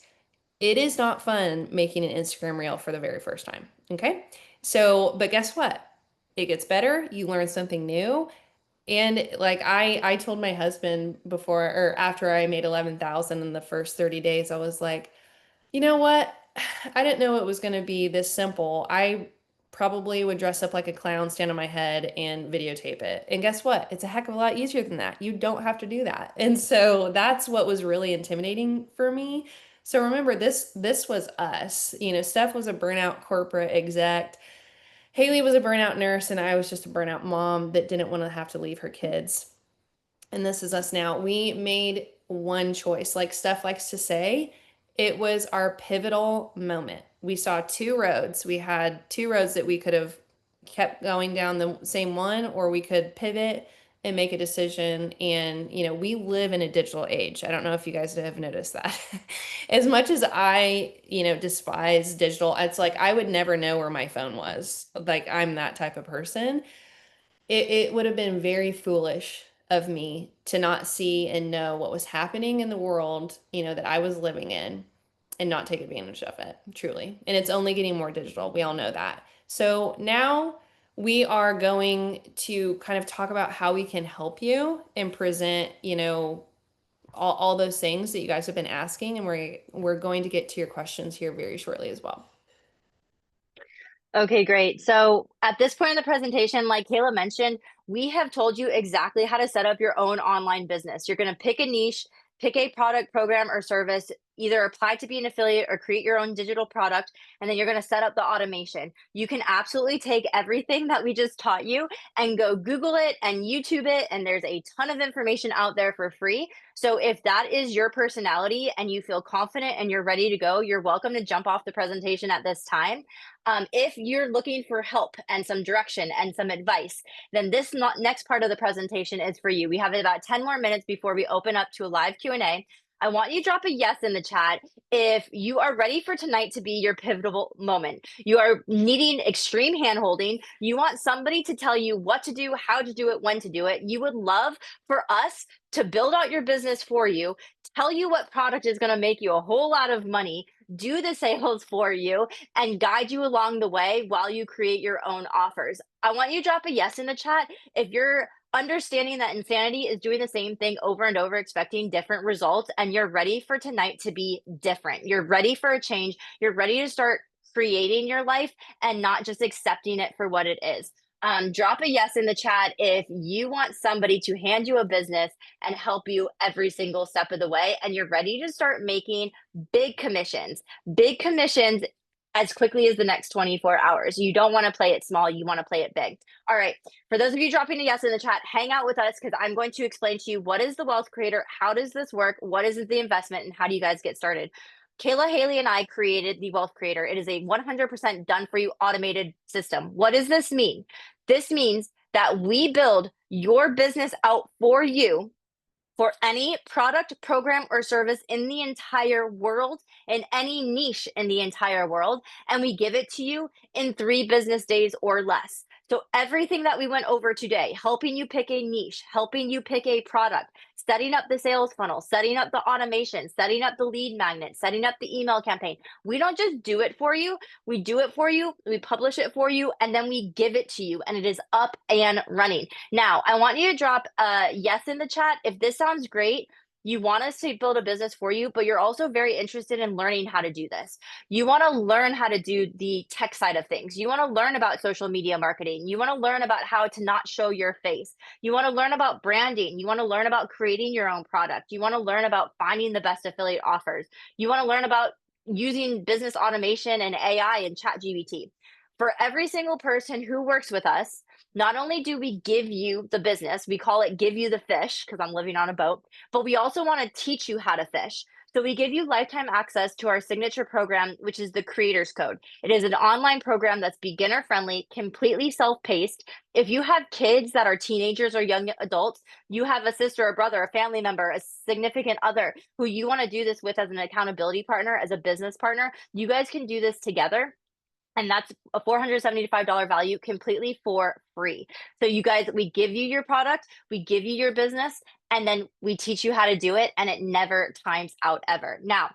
It is not fun making an Instagram reel for the very first time. Okay. So, but guess what? It gets better. You learn something new. And like I told my husband before or after I made 11,000 in the first 30 days, I was like, you know what? I didn't know it was going to be this simple. I probably would dress up like a clown, stand on my head, and videotape it. And guess what? It's a heck of a lot easier than that. You don't have to do that. And so that's what was really intimidating for me. So remember, this was us. Steph was a burnout corporate exec. Haley was a burnout nurse, and I was just a burnout mom that didn't want to have to leave her kids. And this is us now. We made one choice. Like Steph likes to say, it was our pivotal moment. We saw two roads. We had two roads that we could have kept going down the same one, or we could pivot and make a decision. And, we live in a digital age. I don't know if you guys have noticed that. As much as I, despise digital, it's like I would never know where my phone was. Like I'm that type of person. It would have been very foolish of me to not see and know what was happening in the world, that I was living in and not take advantage of it, truly. And it's only getting more digital. We all know that. So now we are going to kind of talk about how we can help you and present, all those things that you guys have been asking. And we're going to get to your questions here very shortly as well. Okay, great. So at this point in the presentation, like Kayla mentioned, we have told you exactly how to set up your own online business. You're going to pick a niche, pick a product, program, or service, either apply to be an affiliate or create your own digital product, and then you're going to set up the automation. You can absolutely take everything that we just taught you and go Google it and YouTube it, and there's a ton of information out there for free. So if that is your personality and you feel confident and you're ready to go, you're welcome to jump off the presentation at this time. If you're looking for help and some direction and some advice, then this next part of the presentation is for you. We have about 10 more minutes before we open up to a live Q&A. I want you to drop a yes in the chat if you are ready for tonight to be your pivotal moment. You are needing extreme handholding. You want somebody to tell you what to do, how to do it, when to do it. You would love for us to build out your business for you, tell you what product is going to make you a whole lot of money, do the sales for you, and guide you along the way while you create your own offers. I want you to drop a yes in the chat if you're understanding that insanity is doing the same thing over and over, expecting different results, and you're ready for tonight to be different. You're ready for a change. You're ready to start creating your life and not just accepting it for what it is. Drop a yes in the chat if you want somebody to hand you a business and help you every single step of the way, and you're ready to start making big commissions as quickly as the next 24 hours. You don't want to play it small, you want to play it big. All right, for those of you dropping a yes in the chat, hang out with us because I'm going to explain to you what is the Wealth Creator, how does this work, what is the investment, and how do you guys get started. Kayla, Haley, and I created the Wealth Creator. It is a 100% done for you automated system. What does this mean? This means that we build your business out for you for any product, program, or service in the entire world, in any niche in the entire world, and we give it to you in 3 business days or less. So everything that we went over today, helping you pick a niche, helping you pick a product, setting up the sales funnel, setting up the automation, setting up the lead magnet, setting up the email campaign. We don't just do it for you. We do it for you, we publish it for you, and then we give it to you, and it is up and running. Now, I want you to drop a yes in the chat if this sounds great. You want us to build a business for you, but you're also very interested in learning how to do this. You want to learn how to do the tech side of things. You want to learn about social media marketing. You want to learn about how to not show your face. You want to learn about branding. You want to learn about creating your own product. You want to learn about finding the best affiliate offers. You want to learn about using business automation and AI and ChatGPT. For every single person who works with us, not only do we give you the business, we call it give you the fish because I'm living on a boat, but we also want to teach you how to fish. So we give you lifetime access to our signature program, which is the Creators Code. It is an online program that's beginner friendly, completely self-paced. If you have kids that are teenagers or young adults, you have a sister, a brother, a family member, a significant other who you want to do this with as an accountability partner, as a business partner, you guys can do this together. And that's a $475 value completely for free. So you guys, we give you your product, we give you your business, and then we teach you how to do it, and it never times out ever. Now,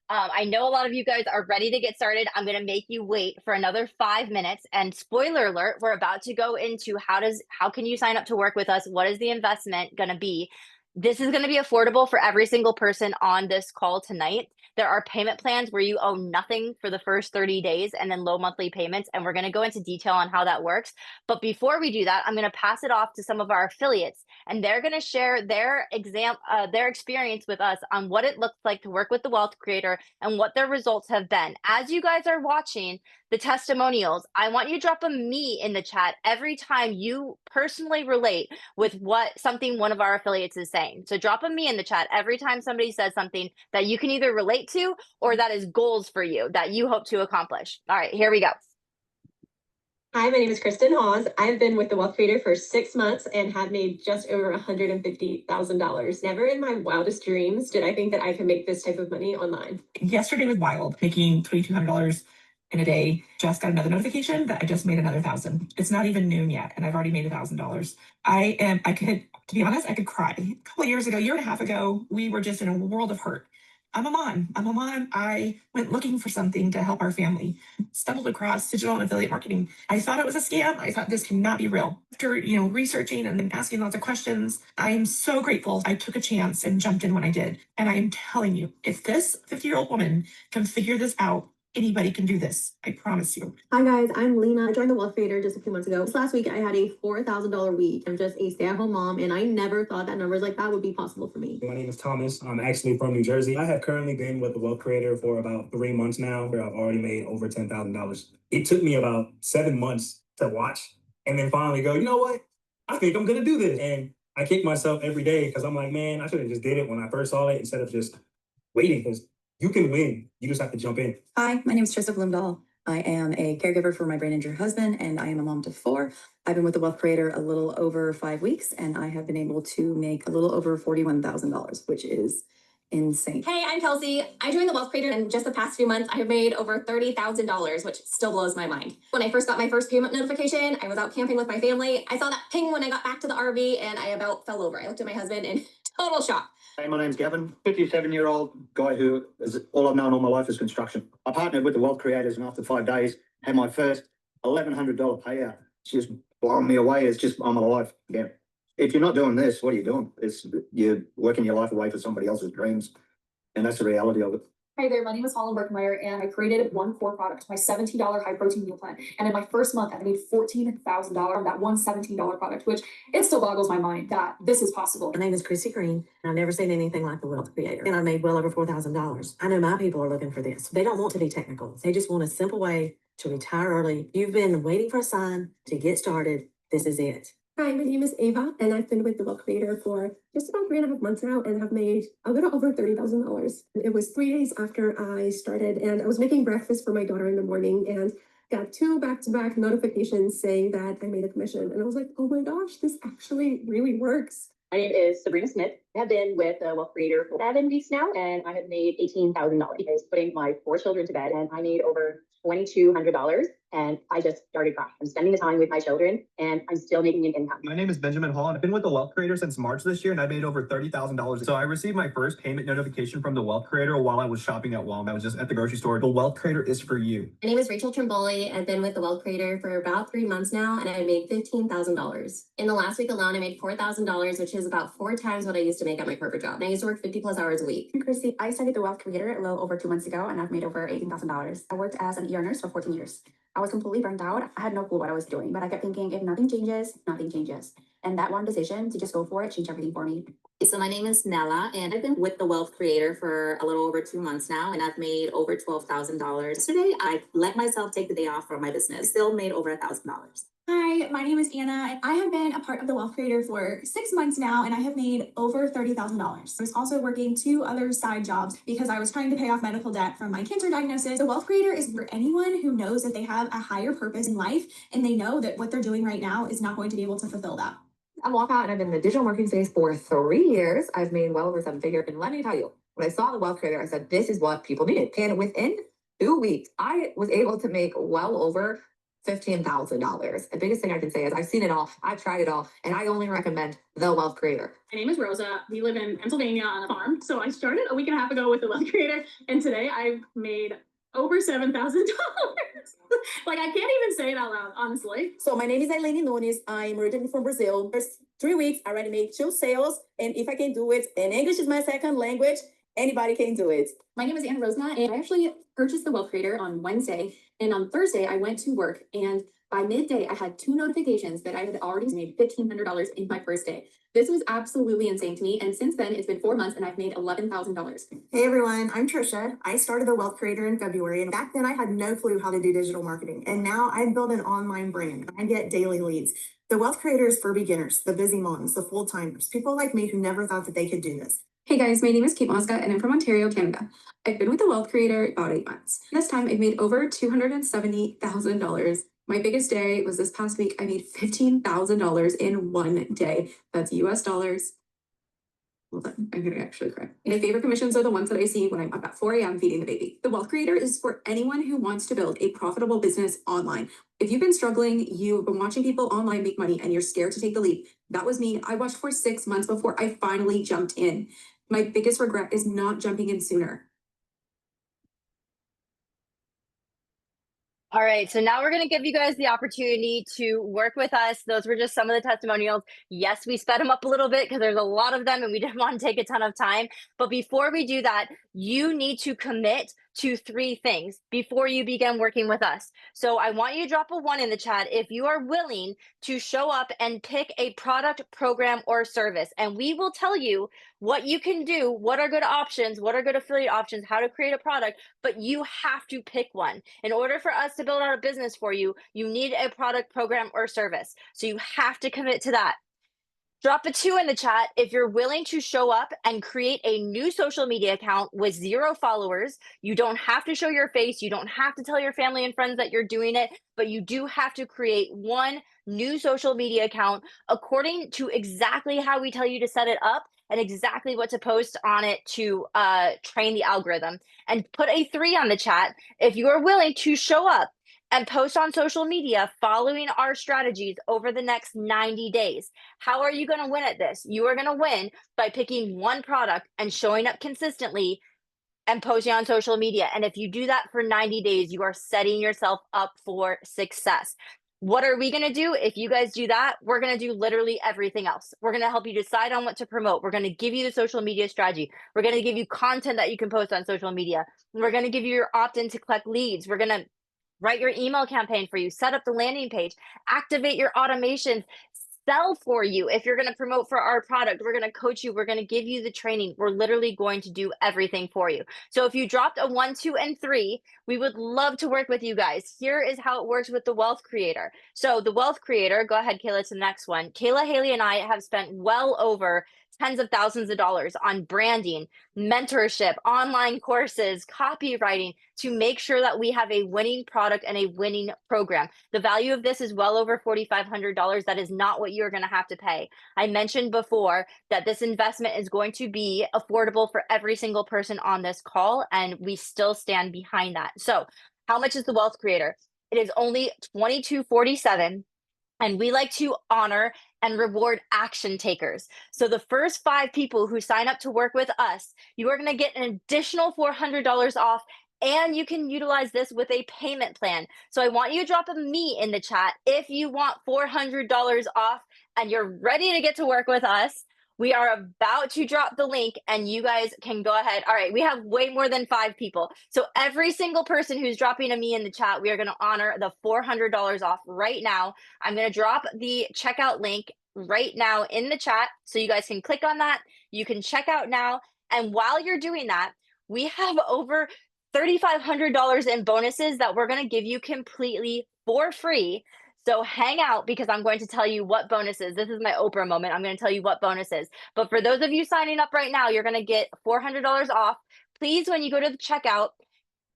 I know a lot of you guys are ready to get started. I'm going to make you wait for another 5 minutes. And spoiler alert, we're about to go into how can you sign up to work with us? What is the investment going to be? This is going to be affordable for every single person on this call tonight. There are payment plans where you owe nothing for the first 30 days and then low monthly payments. And we're going to go into detail on how that works. But before we do that, I'm going to pass it off to some of our affiliates, and they're going to share their experience with us on what it looks like to work with the Wealth Creator and what their results have been. As you guys are watching the testimonials, I want you to drop a me in the chat every time you personally relate with what something one of our affiliates is saying. So drop a me in the chat every time somebody says something that you can either relate to or that is goals for you that you hope to accomplish. All right, here we go. Hi, my name is Kristen Hawes. I've been with the Wealth Creator for 6 months and have made just over $150,000. Never in my wildest dreams did I think that I could make this type of money online. Yesterday was wild, making $2,200 in a day. Just got another notification that I just made another 1,000. It's not even noon yet, and I've already made $1,000. To be honest, I could cry. A couple of years ago, year and a half ago, we were just in a world of hurt. I'm a mom. I went looking for something to help our family. Stumbled across digital and affiliate marketing. I thought it was a scam. I thought this cannot be real. After, researching and then asking lots of questions, I am so grateful I took a chance and jumped in when I did. And I am telling you, if this 50-year-old woman can figure this out, anybody can do this. I promise you. Hi guys, I'm Lena. I joined the Wealth Creator just a few months ago. This last week I had a $4,000 week. I'm just a stay-at-home mom, and I never thought that numbers like that would be possible for me. My name is Thomas. I'm actually from New Jersey. I have currently been with the Wealth Creator for about 3 months now, where I've already made over $10,000. It took me about 7 months to watch and then finally go, you know what? I think I'm gonna do this. And I kick myself every day because I'm like, man, I should have just did it when I first saw it instead of just waiting, because you can win. You just have to jump in. Hi, my name is Trista Bloomdahl. I am a caregiver for my brain injured husband, and I am a mom to 4. I've been with the Wealth Creator a little over 5 weeks, and I have been able to make a little over $41,000, which is insane. Hey, I'm Kelsey. I joined the Wealth Creator in just the past few months. I have made over $30,000, which still blows my mind. When I first got my first payment notification, I was out camping with my family. I saw that ping when I got back to the RV and I about fell over. I looked at my husband in total shock. Hey, my name's Gavin, 57-year-old guy who is all I've known all my life is construction. I partnered with the Wealth Creators and after 5 days had my first $1,100 payout. It's just blowing me away. It's just, I'm alive. Yeah. If you're not doing this, what are you doing? You're working your life away for somebody else's dreams. And that's the reality of it. Hi there, my name is Holland Berkmeyer, and I created one core product, my $17 high protein meal plan. And in my first month, I made $14,000 on that one $17 product, which it still boggles my mind that this is possible. My name is Chrissy Green, and I've never seen anything like the Wealth Creator. And I made well over $4,000. I know my people are looking for this. They don't want to be technical. They just want a simple way to retire early. You've been waiting for a sign to get started. This is it. Hi, my name is Ava, and I've been with the Wealth Creator for just about 3.5 months now and have made a little over $30,000. It was 3 days after I started, and I was making breakfast for my daughter in the morning and got 2 back-to-back notifications saying that I made a commission. And I was like, oh my gosh, this actually really works. My name is Sabrina Smith. I have been with the Wealth Creator for 7 weeks now, and I have made $18,000. I was putting my 4 children to bed, and I made over $2,200. And I just started crying. I'm spending the time with my children, and I'm still making an income. My name is Benjamin Hall, and I've been with the Wealth Creator since March this year, and I made over $30,000. So I received my first payment notification from the Wealth Creator while I was shopping at Walmart. I was just at the grocery store. The Wealth Creator is for you. My name is Rachel Trimboli. I've been with the Wealth Creator for about 3 months now, and I made $15,000. In the last week alone, I made $4,000, which is about 4 times what I used to make at my corporate job. And I used to work 50+ hours a week. I'm Chrissy. I started the Wealth Creator a little over 2 months ago, and I've made over $18,000. I worked as an ER nurse for 14 years. I was completely burned out. I had no clue what I was doing, but I kept thinking, if nothing changes, nothing changes. And that one decision to just go for it changed everything for me. So my name is Nella, and I've been with the Wealth Creator for a little over 2 months now, and I've made over $12,000. Yesterday, I let myself take the day off from my business. Still made over $1,000. Hi, my name is Anna, and I have been a part of the Wealth Creator for 6 months now, and I have made over $30,000. I was also working 2 other side jobs because I was trying to pay off medical debt from my cancer diagnosis. The Wealth Creator is for anyone who knows that they have a higher purpose in life, and they know that what they're doing right now is not going to be able to fulfill that. I'm Walcott, and I've been in the digital marketing space for 3 years. I've made well over 7 figures, and let me tell you, when I saw the Wealth Creator, I said, this is what people needed. And within 2 weeks, I was able to make well over $15,000. The biggest thing I can say is I've seen it all, I've tried it all, and I only recommend the Wealth Creator. My name is Rosa. We live in Pennsylvania on a farm. So I started a week and a half ago with the Wealth Creator, and today I've made over $7,000. Like, I can't even say it out loud, honestly. So my name is Eileen Nunes. I'm originally from Brazil. First 3 weeks, I already made 2 sales. And if I can do it, and English is my second language, anybody can do it. My name is Anna Rosna, and I actually purchased the Wealth Creator on Wednesday. And on Thursday, I went to work, and by midday, I had 2 notifications that I had already made $1,500 in my first day. This was absolutely insane to me. And since then, it's been 4 months, and I've made $11,000. Hey everyone, I'm Trisha. I started the Wealth Creator in February, and back then I had no clue how to do digital marketing. And now I've built an online brand. I get daily leads. The Wealth Creator is for beginners, the busy moms, the full-timers, people like me who never thought that they could do this. Hey guys, my name is Kate Mosca, and I'm from Ontario, Canada. I've been with the Wealth Creator about 8 months. This time, I've made over $270,000. My biggest day was this past week. I made $15,000 in 1 day. That's US dollars. Hold on, I'm gonna actually cry. My favorite commissions are the ones that I see when I'm up at 4 a.m. feeding the baby. The Wealth Creator is for anyone who wants to build a profitable business online. If you've been struggling, you've been watching people online make money, and you're scared to take the leap. That was me. I watched for 6 months before I finally jumped in. My biggest regret is not jumping in sooner. All right, so now we're going to give you guys the opportunity to work with us. Those were just some of the testimonials. Yes, we sped them up a little bit because there's a lot of them and we didn't want to take a ton of time. But before we do that, you need to commit to 3 things before you begin working with us. So I want you to drop a 1 in the chat if you are willing to show up and pick a product, program, or service. And we will tell you what you can do, what are good options, what are good affiliate options, how to create a product, but you have to pick one. In order for us to build out a business for you, you need a product, program, or service. So you have to commit to that. Drop a 2 in the chat if you're willing to show up and create a new social media account with 0 followers. You don't have to show your face. You don't have to tell your family and friends that you're doing it, but you do have to create one new social media account according to exactly how we tell you to set it up and exactly what to post on it to train the algorithm. And put a 3 on the chat if you are willing to show up and post on social media following our strategies over the next 90 days. How are you going to win at this? You are going to win by picking one product and showing up consistently and posting on social media. And if you do that for 90 days, you are setting yourself up for success. What are we going to do? If you guys do that, we're going to do literally everything else. We're going to help you decide on what to promote. We're going to give you the social media strategy. We're going to give you content that you can post on social media. We're going to give you your opt-in to collect leads. We're going to write your email campaign for you, set up the landing page, activate your automations, sell for you. If you're going to promote for our product, we're going to coach you. We're going to give you the training. We're literally going to do everything for you. So if you dropped a 1, 2, and 3, we would love to work with you guys. Here is how it works with the Wealth Creator. So the Wealth Creator, go ahead, Kayla, to the next one. Kayla, Haley, and I have spent well over tens of thousands of dollars on branding, mentorship, online courses, copywriting to make sure that we have a winning product and a winning program. The value of this is well over $4,500. That is not what you're going to have to pay. I mentioned before that this investment is going to be affordable for every single person on this call, and we still stand behind that. So how much is the Wealth Creator? It is only $22.47. And we like to honor and reward action takers. So the first 5 people who sign up to work with us, you are going to get an additional $400 off, and you can utilize this with a payment plan. So I want you to drop a me in the chat if you want $400 off and you're ready to get to work with us. We are about to drop the link and you guys can go ahead. All right, we have way more than 5 people. So every single person who's dropping a me in the chat, we are going to honor the $400 off right now. I'm going to drop the checkout link right now in the chat so you guys can click on that. You can check out now. And while you're doing that, we have over $3,500 in bonuses that we're going to give you completely for free. So hang out because I'm going to tell you what bonuses. This is my Oprah moment. I'm going to tell you what bonuses. But for those of you signing up right now, you're going to get $400 off. Please, when you go to the checkout,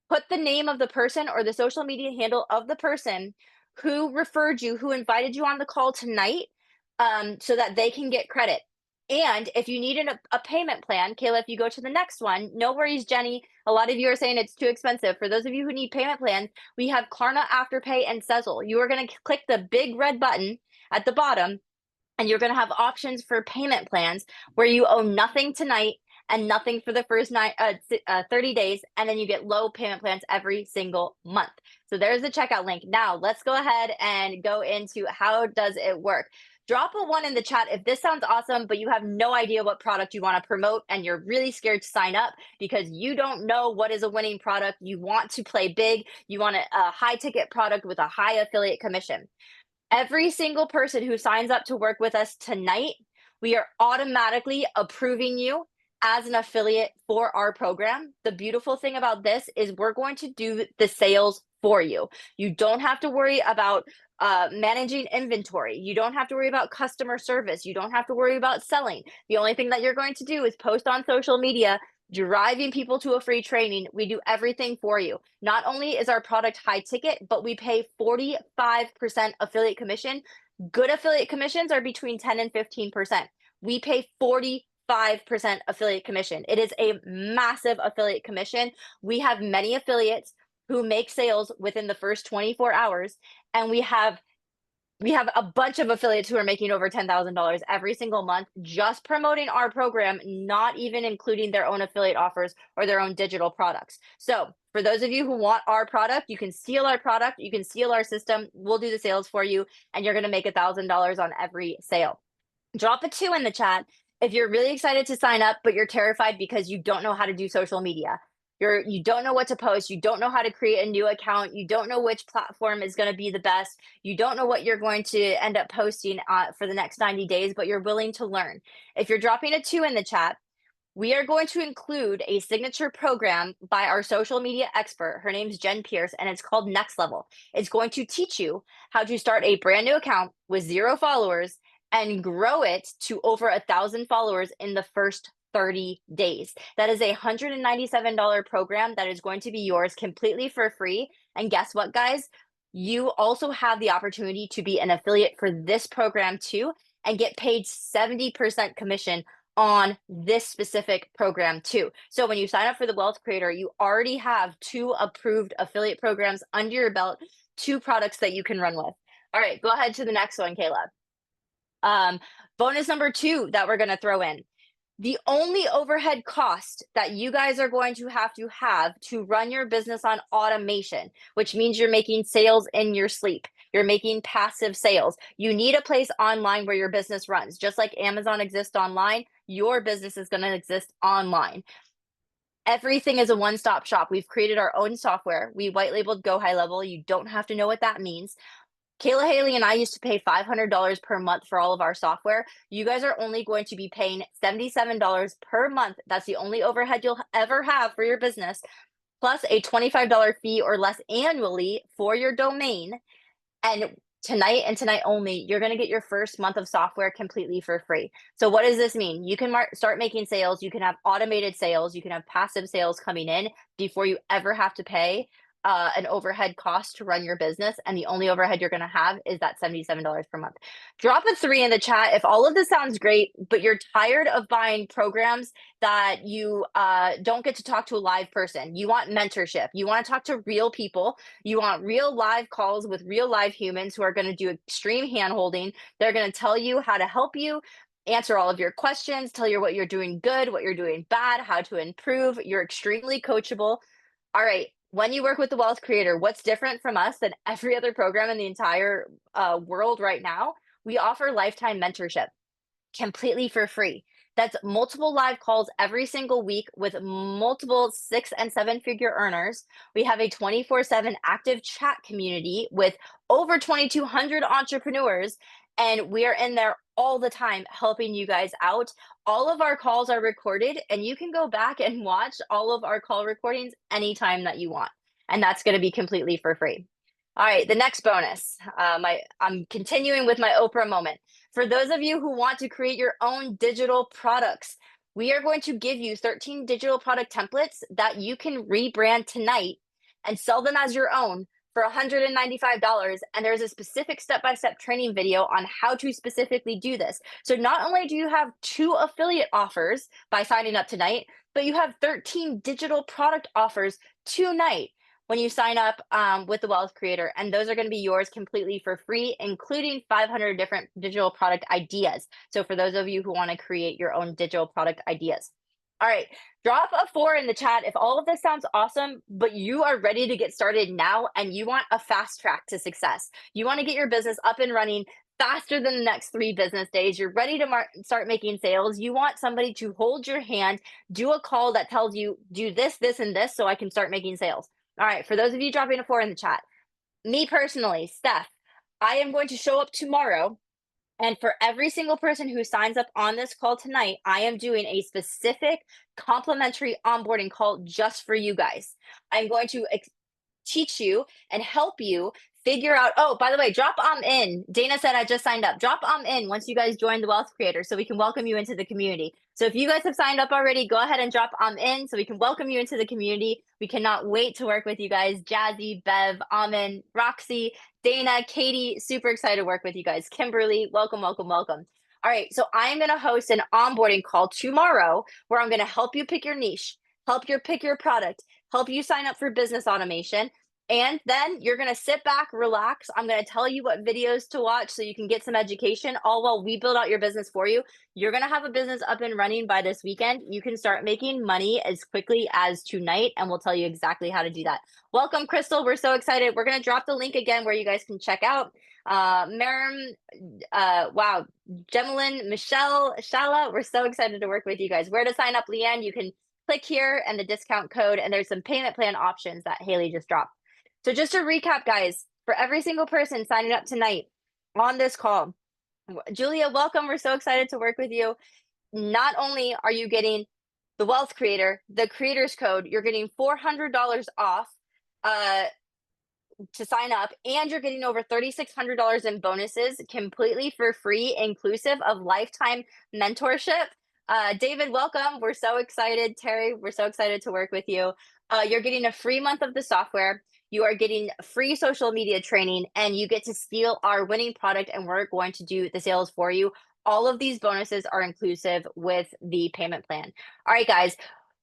put the name of the person or the social media handle of the person who referred you, who invited you on the call tonight, so that they can get credit. And if you need a payment plan, Kayla, if you go to the next one, no worries, Jenny. A lot of you are saying it's too expensive. For those of you who need payment plans, we have Klarna, Afterpay, and Sezzle. You are going to click the big red button at the bottom, and you're going to have options for payment plans where you owe nothing tonight and nothing for the first 30 days, and then you get low payment plans every single month. So there's the checkout link. Now let's go ahead and go into how does it work. Drop a 1 in the chat if this sounds awesome, but you have no idea what product you want to promote and you're really scared to sign up because you don't know what is a winning product. You want to play big. You want a high ticket product with a high affiliate commission. Every single person who signs up to work with us tonight, we are automatically approving you as an affiliate for our program. The beautiful thing about this is we're going to do the sales for you. You don't have to worry about managing inventory. You don't have to worry about customer service. You don't have to worry about selling. The only thing that you're going to do is post on social media, driving people to a free training. We do everything for you. Not only is our product high ticket, but we pay 45% affiliate commission. Good affiliate commissions are between 10 and 15%. We pay 45% affiliate commission. It is a massive affiliate commission. We have many affiliates who make sales within the first 24 hours, and we have a bunch of affiliates who are making over $10,000 every single month just promoting our program, not even including their own affiliate offers or their own digital products. So for those of you who want our product, you can steal our product, you can steal our system, we'll do the sales for you, and you're going to make $1,000 on every sale. Drop a 2 in the chat if you're really excited to sign up, but you're terrified because you don't know how to do social media. You don't know what to post. You don't know how to create a new account. You don't know which platform is going to be the best. You don't know what you're going to end up posting for the next 90 days, but you're willing to learn. If you're dropping a 2 in the chat, we are going to include a signature program by our social media expert. Her name's Jen Pierce, and it's called Next Level. It's going to teach you how to start a brand new account with 0 followers and grow it to over 1,000 followers in the first 30 days. That is a $197 program that is going to be yours completely for free. And guess what, guys? You also have the opportunity to be an affiliate for this program too and get paid 70% commission on this specific program too. So when you sign up for the Wealth Creator, you already have 2 approved affiliate programs under your belt, 2 products that you can run with. All right, go ahead to the next one, Caleb. Bonus number 2 that we're going to throw in. The only overhead cost that you guys are going to have to run your business on automation, which means you're making sales in your sleep. You're making passive sales. You need a place online where your business runs. Just like Amazon exists online, your business is going to exist online. Everything is a one-stop shop. We've created our own software. We white labeled Go High Level. You don't have to know what that means. Kayla, Haley, and I used to pay $500 per month for all of our software. You guys are only going to be paying $77 per month. That's the only overhead you'll ever have for your business, plus a $25 fee or less annually for your domain. And tonight and tonight only, you're going to get your first month of software completely for free. So what does this mean? You can start making sales. You can have automated sales. You can have passive sales coming in before you ever have to pay an overhead cost to run your business. And the only overhead you're going to have is that $77 per month. Drop a 3 in the chat if all of this sounds great, but you're tired of buying programs that you don't get to talk to a live person. You want mentorship. You want to talk to real people. You want real live calls with real live humans who are going to do extreme handholding. They're going to tell you how to help you, answer all of your questions, tell you what you're doing good, what you're doing bad, how to improve. You're extremely coachable. All right. When you work with the Wealth Creator, what's different from us than every other program in the entire world right now? We offer lifetime mentorship completely for free. That's multiple live calls every single week with multiple 6 and 7 figure earners. We have a 24/7 active chat community with over 2,200 entrepreneurs, and we are in there all the time helping you guys out. All of our calls are recorded, and you can go back and watch all of our call recordings anytime that you want. And that's going to be completely for free. All right, the next bonus. I'm continuing with my Oprah moment. For those of you who want to create your own digital products, we are going to give you 13 digital product templates that you can rebrand tonight and sell them as your own for $195. And there's a specific step-by-step training video on how to specifically do this. So not only do you have 2 affiliate offers by signing up tonight, but you have 13 digital product offers tonight when you sign up with the Wealth Creator. And those are going to be yours completely for free, including 500 different digital product ideas. So for those of you who want to create your own digital product ideas. All right, drop a 4 in the chat if all of this sounds awesome, but you are ready to get started now and you want a fast track to success. You want to get your business up and running faster than the next 3 business days. You're ready to start making sales. You want somebody to hold your hand, do a call that tells you, do this, this, and this so I can start making sales. All right, for those of you dropping a 4 in the chat, me personally, Steph, I am going to show up tomorrow. And for every single person who signs up on this call tonight, I am doing a specific complimentary onboarding call just for you guys. I'm going to teach you and help you figure out. Oh, by the way, drop in. Dana said I just signed up. Drop in once you guys join the Wealth Creator so we can welcome you into the community. So if you guys have signed up already, go ahead and drop in so we can welcome you into the community. We cannot wait to work with you guys. Jazzy, Bev, Amin, Roxy, Dana, Katie, super excited to work with you guys. Kimberly, welcome, welcome, welcome. All right, so I am going to host an onboarding call tomorrow where I'm going to help you pick your niche, help you pick your product, help you sign up for business automation. And then you're going to sit back, relax. I'm going to tell you what videos to watch so you can get some education, all while we build out your business for you. You're going to have a business up and running by this weekend. You can start making money as quickly as tonight, and we'll tell you exactly how to do that. Welcome, Crystal. We're so excited. We're going to drop the link again where you guys can check out. Marim, wow, Gemelin, Michelle, Shala, we're so excited to work with you guys. Where to sign up, Leanne? You can click here and the discount code, and there's some payment plan options that Haley just dropped. So just to recap, guys, for every single person signing up tonight on this call, Julia, welcome. We're so excited to work with you. Not only are you getting the Wealth Creator, the Creators Code, you're getting $400 off to sign up, and you're getting over $3,600 in bonuses completely for free, inclusive of lifetime mentorship. David, welcome. We're so excited. Terry, we're so excited to work with you. You're getting a free month of the software. You are getting free social media training, and you get to steal our winning product, and we're going to do the sales for you. All of these bonuses are inclusive with the payment plan. All right, guys.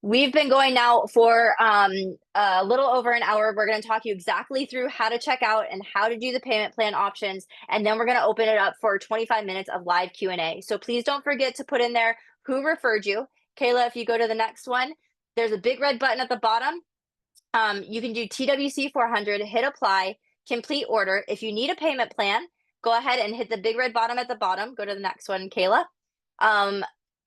We've been going now for a little over an hour. We're going to talk you exactly through how to check out and how to do the payment plan options. And then we're going to open it up for 25 minutes of live Q&A. So please don't forget to put in there who referred you. Kayla, if you go to the next one, there's a big red button at the bottom. You can do TWC 400, hit apply, complete order. If you need a payment plan, go ahead and hit the big red bottom at the bottom. Go to the next one, Kayla.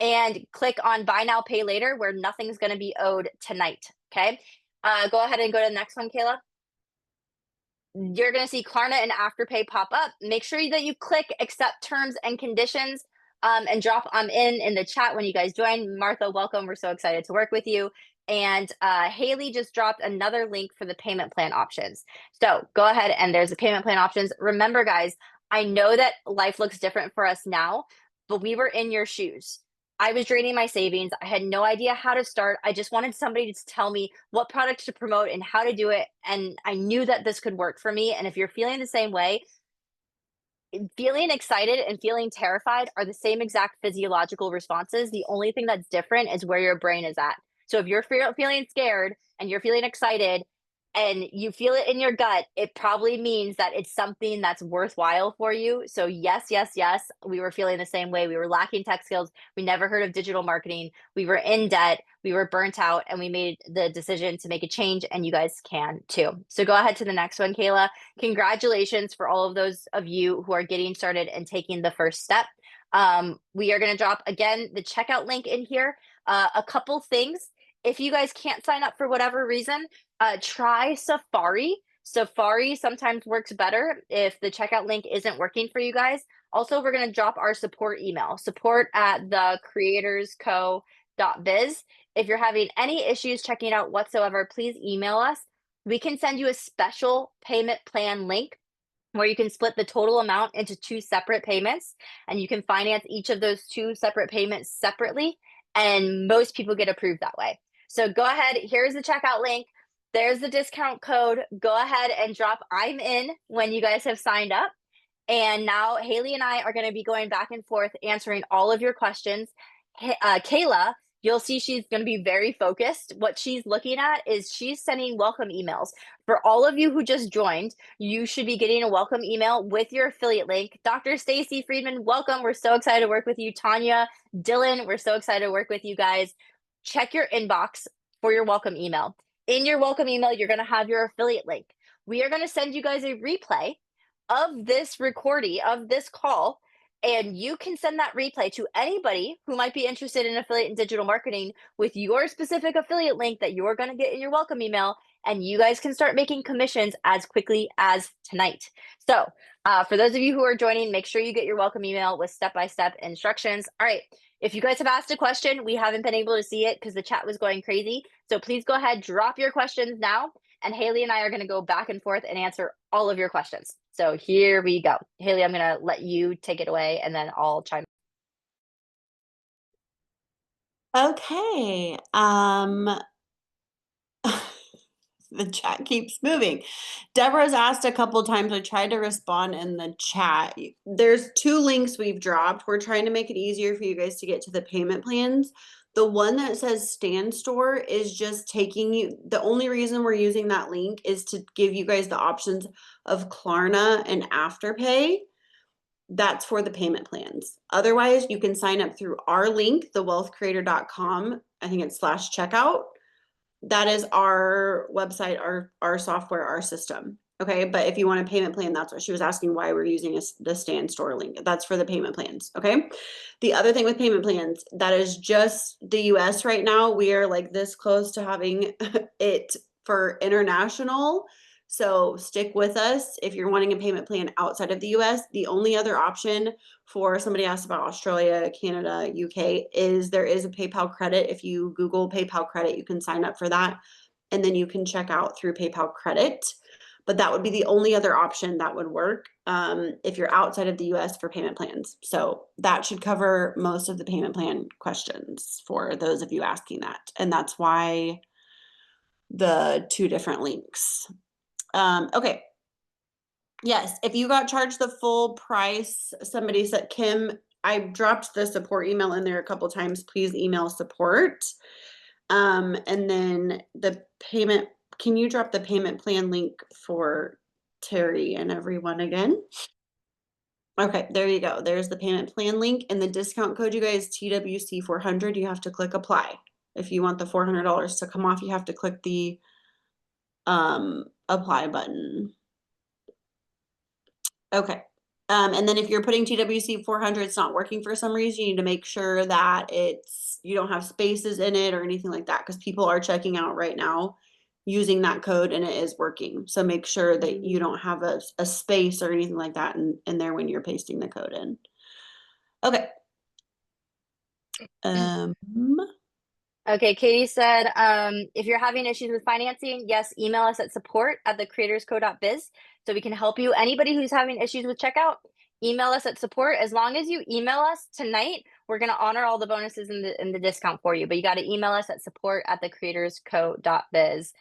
And click on buy now, pay later, where nothing's going to be owed tonight. Okay. Go ahead and go to the next one, Kayla. You're going to see Klarna and Afterpay pop up. Make sure that you click accept terms and conditions and drop in the chat when you guys join. Martha, welcome. We're so excited to work with you. And Haley just dropped another link for the payment plan options. So go ahead and there's the payment plan options. Remember, guys, I know that life looks different for us now, but we were in your shoes. I was draining my savings. I had no idea how to start. I just wanted somebody to tell me what products to promote and how to do it. And I knew that this could work for me. And if you're feeling the same way, feeling excited and feeling terrified are the same exact physiological responses. The only thing that's different is where your brain is at. So if you're feeling scared and you're feeling excited and you feel it in your gut, it probably means that it's something that's worthwhile for you. So yes, yes, yes, we were feeling the same way. We were lacking tech skills. We never heard of digital marketing. We were in debt. We were burnt out, and we made the decision to make a change, and you guys can too. So go ahead to the next one, Kayla. Congratulations for all of those of you who are getting started and taking the first step. We are going to drop, again, the checkout link in here. A couple things. If you guys can't sign up for whatever reason, try Safari. Safari sometimes works better if the checkout link isn't working for you guys. Also, we're going to drop our support email, support@thecreatorsco.biz. If you're having any issues checking out whatsoever, please email us. We can send you a special payment plan link where you can split the total amount into 2 separate payments, and you can finance each of those 2 separate payments separately. And most people get approved that way. So go ahead. Here's the checkout link. There's the discount code. Go ahead and drop I'm in when you guys have signed up. And now Haley and I are going to be going back and forth answering all of your questions. Kayla, you'll see she's going to be very focused. What she's looking at is she's sending welcome emails. For all of you who just joined, you should be getting a welcome email with your affiliate link. Dr. Stacy Friedman, welcome. We're so excited to work with you. Tanya, Dylan, we're so excited to work with you guys. Check your inbox for your welcome email. In your welcome email, you're going to have your affiliate link. We are going to send you guys a replay of this recording of this call, and you can send that replay to anybody who might be interested in affiliate and digital marketing with your specific affiliate link that you're going to get in your welcome email, and you guys can start making commissions as quickly as tonight. So for those of you who are joining, make sure you get your welcome email with step-by-step instructions. All right. If you guys have asked a question, we haven't been able to see it because the chat was going crazy. So please go ahead, drop your questions now. And Haley and I are going to go back and forth and answer all of your questions. So here we go. Haley, I'm going to let you take it away, and then I'll chime in. Okay. The chat keeps moving. Deborah's asked a couple times. I tried to respond in the chat. There's 2 links we've dropped. We're trying to make it easier for you guys to get to the payment plans. The one that says Stand Store is just taking you. The only reason we're using that link is to give you guys the options of Klarna and Afterpay. That's for the payment plans. Otherwise, you can sign up through our link, thewealthcreator.com. I think it's /checkout. That is our website, our software, our system. Okay. But if you want a payment plan, that's what she was asking, why we're using the Stand Store link. That's for the payment plans. Okay. The other thing with payment plans, that is just the US right now. We are like this close to having it for international. So stick with us if you're wanting a payment plan outside of the US. The only other option for somebody asked about Australia, Canada, UK is there is a PayPal credit. If you Google PayPal credit, you can sign up for that, and then you can check out through PayPal credit. but that would be the only other option that would work if you're outside of the US for payment plans. So that should cover most of the payment plan questions for those of you asking that. And that's why the 2 different links. Okay. Yes, if you got charged the full price, somebody said, Kim, I dropped the support email in there a couple times. Please email support. And then the payment, can you drop the payment plan link for Terry and everyone again? Okay, there you go. There's the payment plan link and the discount code, you guys, TWC 400. You have to click apply. If you want the $400 to come off, you have to click the apply button. Okay. And then if you're putting TWC 400, it's not working for some reason, you need to make sure that you don't have spaces in it or anything like that, because people are checking out right now using that code and it is working. So make sure that you don't have a space or anything like that in there when you're pasting the code in. Okay. Okay, Katie said, if you're having issues with financing, yes, email us at support@thecreatorsco.biz so we can help you. Anybody who's having issues with checkout, email us at support. As long as you email us tonight, we're going to honor all the bonuses in the discount for you. But you got to email us at support@thecreatorsco.biz.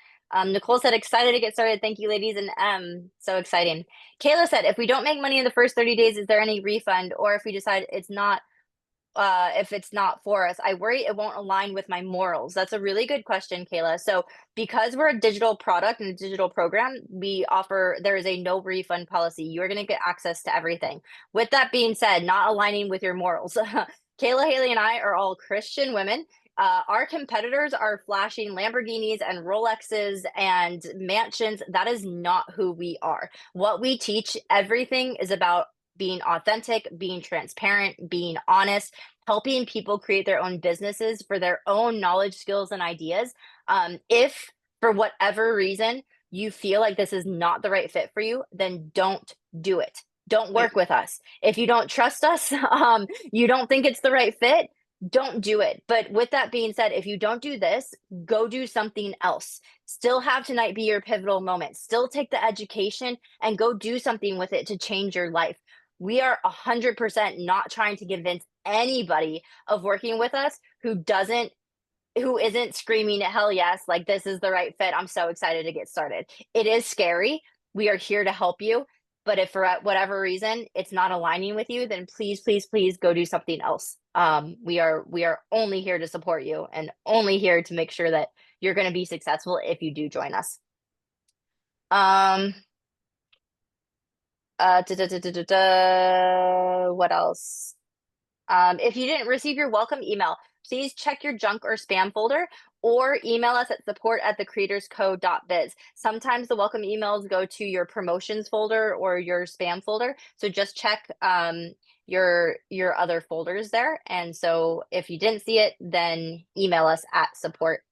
Nicole said, excited to get started. Thank you, ladies. And so exciting. Kayla said, if we don't make money in the first 30 days, is there any refund? Or if we decide it's not, if it's not for us, I worry it won't align with my morals. That's a really good question, Kayla. So because we're a digital product and a digital program, there is a no refund policy. You're going to get access to everything. With that being said, not aligning with your morals. Kayla, Haley, and I are all Christian women. Our competitors are flashing Lamborghinis and Rolexes and mansions. That is not who we are. What we teach, everything is about being authentic, being transparent, being honest, helping people create their own businesses for their own knowledge, skills, and ideas. If for whatever reason you feel like this is not the right fit for you, then don't do it. Don't work with us. If you don't trust us, you don't think it's the right fit, don't do it. But with that being said, if you don't do this, go do something else. Still have tonight be your pivotal moment. Still take the education and go do something with it to change your life. We are 100% not trying to convince anybody of working with us who isn't screaming hell yes, like this is the right fit. I'm so excited to get started. It is scary. We are here to help you. But if for whatever reason it's not aligning with you, then please, please, please go do something else. We are only here to support you and only here to make sure that you're going to be successful if you do join us. What else? If you didn't receive your welcome email, please check your junk or spam folder or email us at support@thecreatorsco.biz. Sometimes the welcome emails go to your promotions folder or your spam folder. So just check your other folders there. And so if you didn't see it, then email us at support.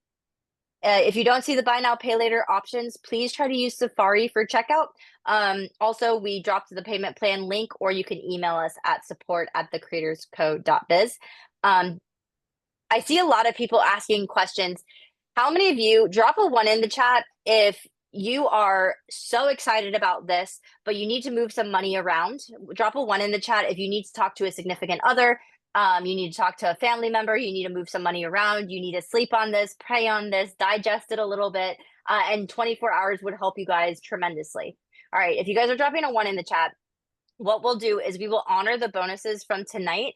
If you don't see the buy now, pay later options, please try to use Safari for checkout. Also, we dropped the payment plan link, or you can email us at support@thecreatorsco.biz. I see a lot of people asking questions. How many of you, drop a 1 in the chat if you are so excited about this, but you need to move some money around? Drop a 1 in the chat if you need to talk to a significant other. You need to talk to a family member, you need to move some money around, you need to sleep on this, pray on this, digest it a little bit, and 24 hours would help you guys tremendously. All right, if you guys are dropping a 1 in the chat, what we'll do is we will honor the bonuses from tonight.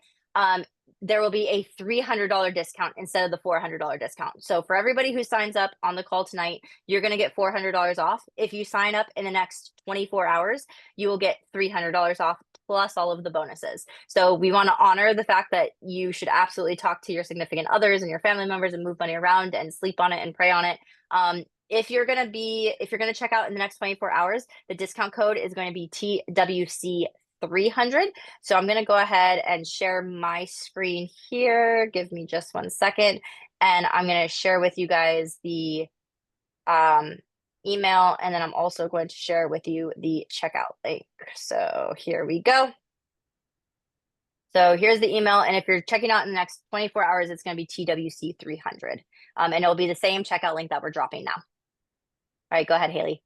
There will be a $300 discount instead of the $400 discount. So for everybody who signs up on the call tonight, you're going to get $400 off. If you sign up in the next 24 hours, you will get $300 off plus all of the bonuses. So we want to honor the fact that you should absolutely talk to your significant others and your family members and move money around and sleep on it and pray on it. If you're going to check out in the next 24 hours, the discount code is going to be TWC 300. So I'm going to go ahead and share my screen here. Give me just 1 second. And I'm going to share with you guys the email. And then I'm also going to share with you the checkout link. So here we go. So here's the email. And if you're checking out in the next 24 hours, it's going to be TWC 300. And it'll be the same checkout link that we're dropping now. All right, go ahead, Haley.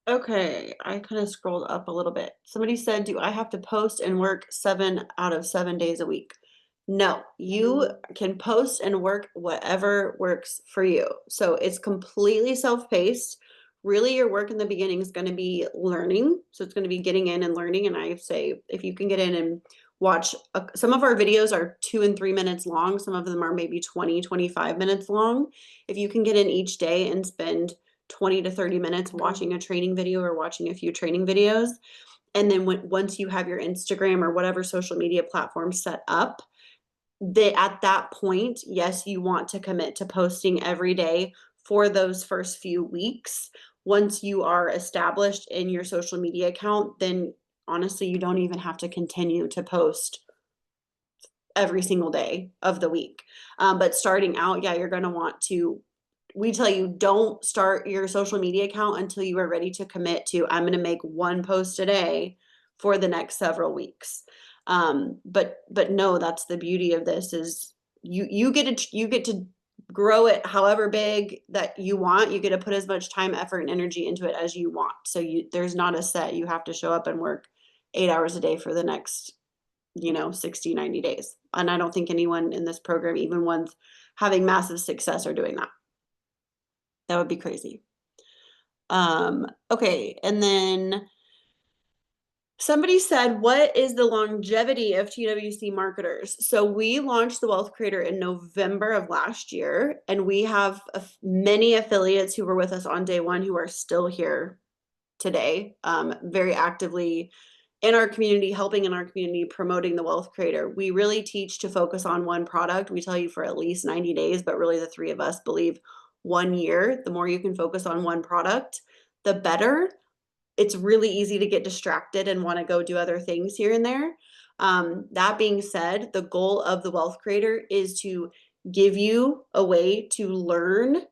Okay, I kind of scrolled up a little bit. Somebody said, do I have to post and work 7 out of 7 days a week? No, you can post and work whatever works for you. So it's completely self-paced. Really, your work in the beginning is going to be learning. So it's going to be getting in and learning. And I say, if you can get in and watch, some of our videos are 2 and 3 minutes long. Some of them are maybe 20, 25 minutes long. If you can get in each day and spend 20 to 30 minutes watching a training video or watching a few training videos. And then once you have your Instagram or whatever social media platform set up, at that point, yes, you want to commit to posting every day for those first few weeks. Once you are established in your social media account, then honestly, you don't even have to continue to post every single day of the week. But starting out, yeah, you're going to want to, we tell you, don't start your social media account until you are ready to commit to, I'm going to make one post a day for the next several weeks. But no, that's the beauty of this is you get to grow it however big that you want. You get to put as much time, effort, and energy into it as you want. So there's not a set, you have to show up and work 8 hours a day for the next 60, 90 days. And I don't think anyone in this program, even ones having massive success, are doing that. That would be crazy. Okay. And then somebody said, what is the longevity of TWC marketers? So we launched the Wealth Creator in November of last year, and we have many affiliates who were with us on day one who are still here today, very actively in our community, helping in our community, promoting the Wealth Creator. We really teach to focus on one product. We tell you for at least 90 days, but really the three of us believe 1 year. The more you can focus on one product, the better. It's really easy to get distracted and want to go do other things here and there. That being said, the goal of the Wealth Creator is to give you a way to learn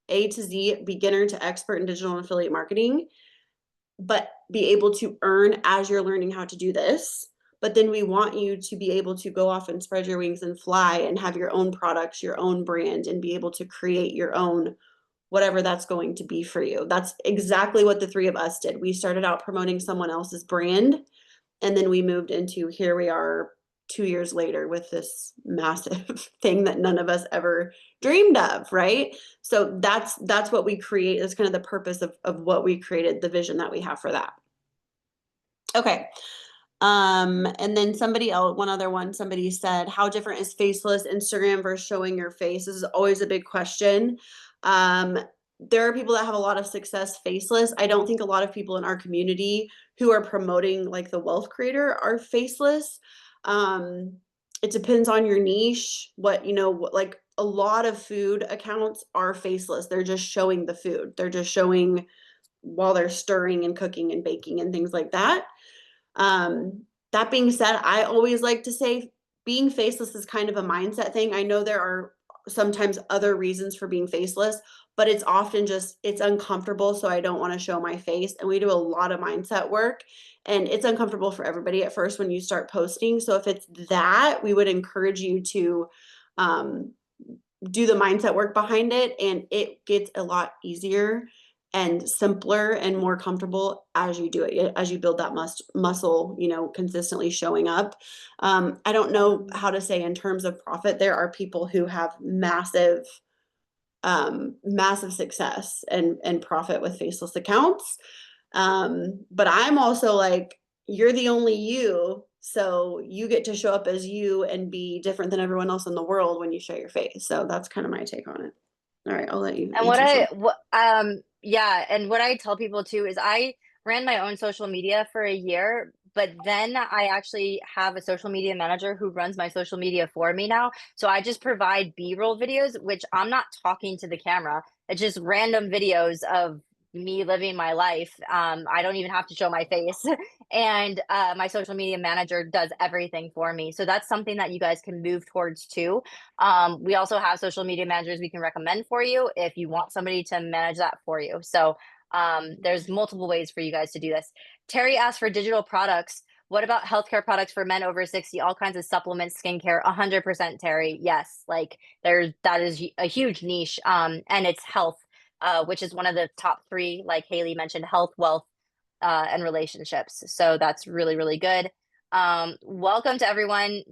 A to Z, beginner to expert in digital and affiliate marketing, but be able to earn as you're learning how to do this. But then we want you to be able to go off and spread your wings and fly and have your own products, your own brand, and be able to create your own whatever that's going to be for you. That's exactly what the three of us did. We started out promoting someone else's brand, and then we moved into, here we are 2 years later with this massive thing that none of us ever dreamed of, right? So that's what we create. That's kind of the purpose of what we created, the vision that we have for that. Okay. And then somebody else, one other one, somebody said, how different is faceless Instagram versus showing your face? This is always a big question. There are people that have a lot of success faceless. I don't think a lot of people in our community who are promoting like the Wealth Creator are faceless. It depends on your niche. Like a lot of food accounts are faceless. They're just showing the food. They're just showing while they're stirring and cooking and baking and things like that. That being said, I always like to say being faceless is kind of a mindset thing. I know there are sometimes other reasons for being faceless, but it's often just, it's uncomfortable. So I don't want to show my face. And we do a lot of mindset work, and it's uncomfortable for everybody at first when you start posting. So if it's that, we would encourage you to, do the mindset work behind it, and it gets a lot easier and simpler and more comfortable as you do it, as you build that muscle, consistently showing up. I don't know how to say in terms of profit. There are people who have massive success and profit with faceless accounts. But I'm also like, you're the only you, so you get to show up as you and be different than everyone else in the world when you show your face. So that's kind of my take on it. All right, I'll let you And answer. yeah, and what I tell people too is I ran my own social media for a year, but then I actually have a social media manager who runs my social media for me now. So I just provide B-roll videos, which I'm not talking to the camera. It's just random videos of me living my life. I don't even have to show my face. And my social media manager does everything for me. So that's something that you guys can move towards too. We also have social media managers we can recommend for you if you want somebody to manage that for you. So there's multiple ways for you guys to do this. Terry asked for digital products. What about healthcare products for men over 60? All kinds of supplements, skincare, 100%, Terry. Yes, like that is a huge niche. And it's health, which is one of the top three, like Haley mentioned, health, wealth, and relationships. So that's really, really good. Welcome to everyone.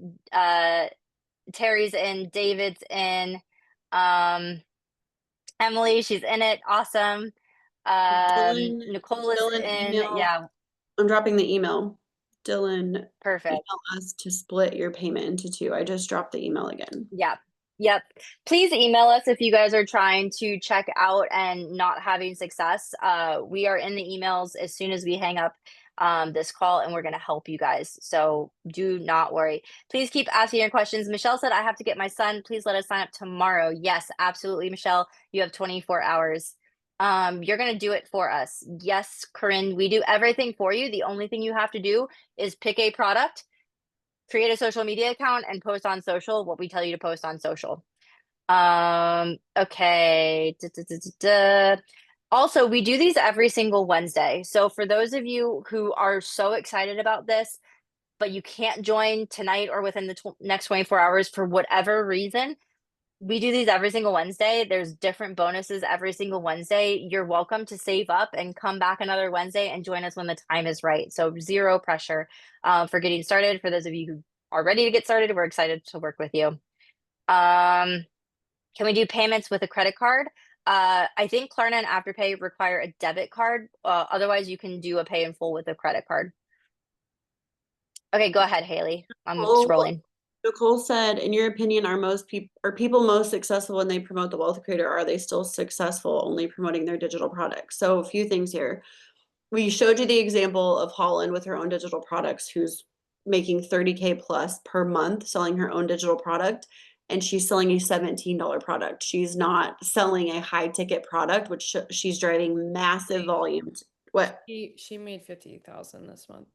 Terry's in, David's in, Emily, she's in it. Awesome. Nicole is Dylan in. email. Yeah, I'm dropping the email. Dylan, perfect. email us to split your payment into 2. I just dropped the email again. Yeah. Yep. Please email us if you guys are trying to check out and not having success. We are in the emails as soon as we hang up this call, and we're going to help you guys. So do not worry. Please keep asking your questions. Michelle said, I have to get my son. Please let us sign up tomorrow. Yes, absolutely, Michelle. You have 24 hours. You're going to do it for us. Yes, Corinne, we do everything for you. The only thing you have to do is pick a product, create a social media account, and post on social what we tell you to post on social. Okay. Also, we do these every single Wednesday. So for those of you who are so excited about this, but you can't join tonight or within the next 24 hours for whatever reason, we do these every single Wednesday. There's different bonuses every single Wednesday. You're welcome to save up and come back another Wednesday and join us when the time is right. So zero pressure for getting started. For those of you who are ready to get started, we're excited to work with you. Can we do payments with a credit card? I think Klarna and Afterpay require a debit card. Otherwise, you can do a pay in full with a credit card. Okay, go ahead, Haley. I'm scrolling. Nicole said, in your opinion, are people most successful when they promote the wealth creator? Or are they still successful only promoting their digital products? So a few things here. We showed you the example of Holland with her own digital products, who's making 30K plus per month selling her own digital product. And she's selling a $17 product. She's not selling a high ticket product, which she's driving massive volumes. What? She made 50,000 this month.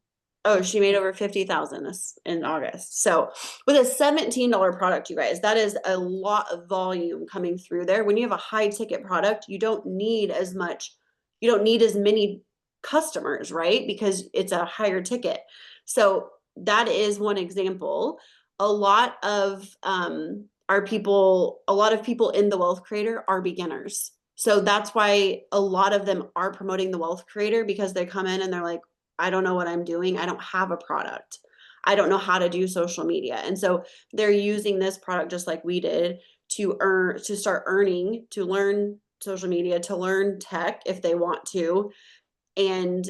Oh, she made over 50,000 in August. So with a $17 product, you guys, that is a lot of volume coming through there. When you have a high ticket product, you don't need as many customers, right? Because it's a higher ticket. So that is one example. A lot of people in the wealth creator are beginners. So that's why a lot of them are promoting the wealth creator, because they come in and they're like, I don't know what I'm doing. I don't have a product. I don't know how to do social media. And so they're using this product just like we did to start earning, to learn social media, to learn tech if they want to, and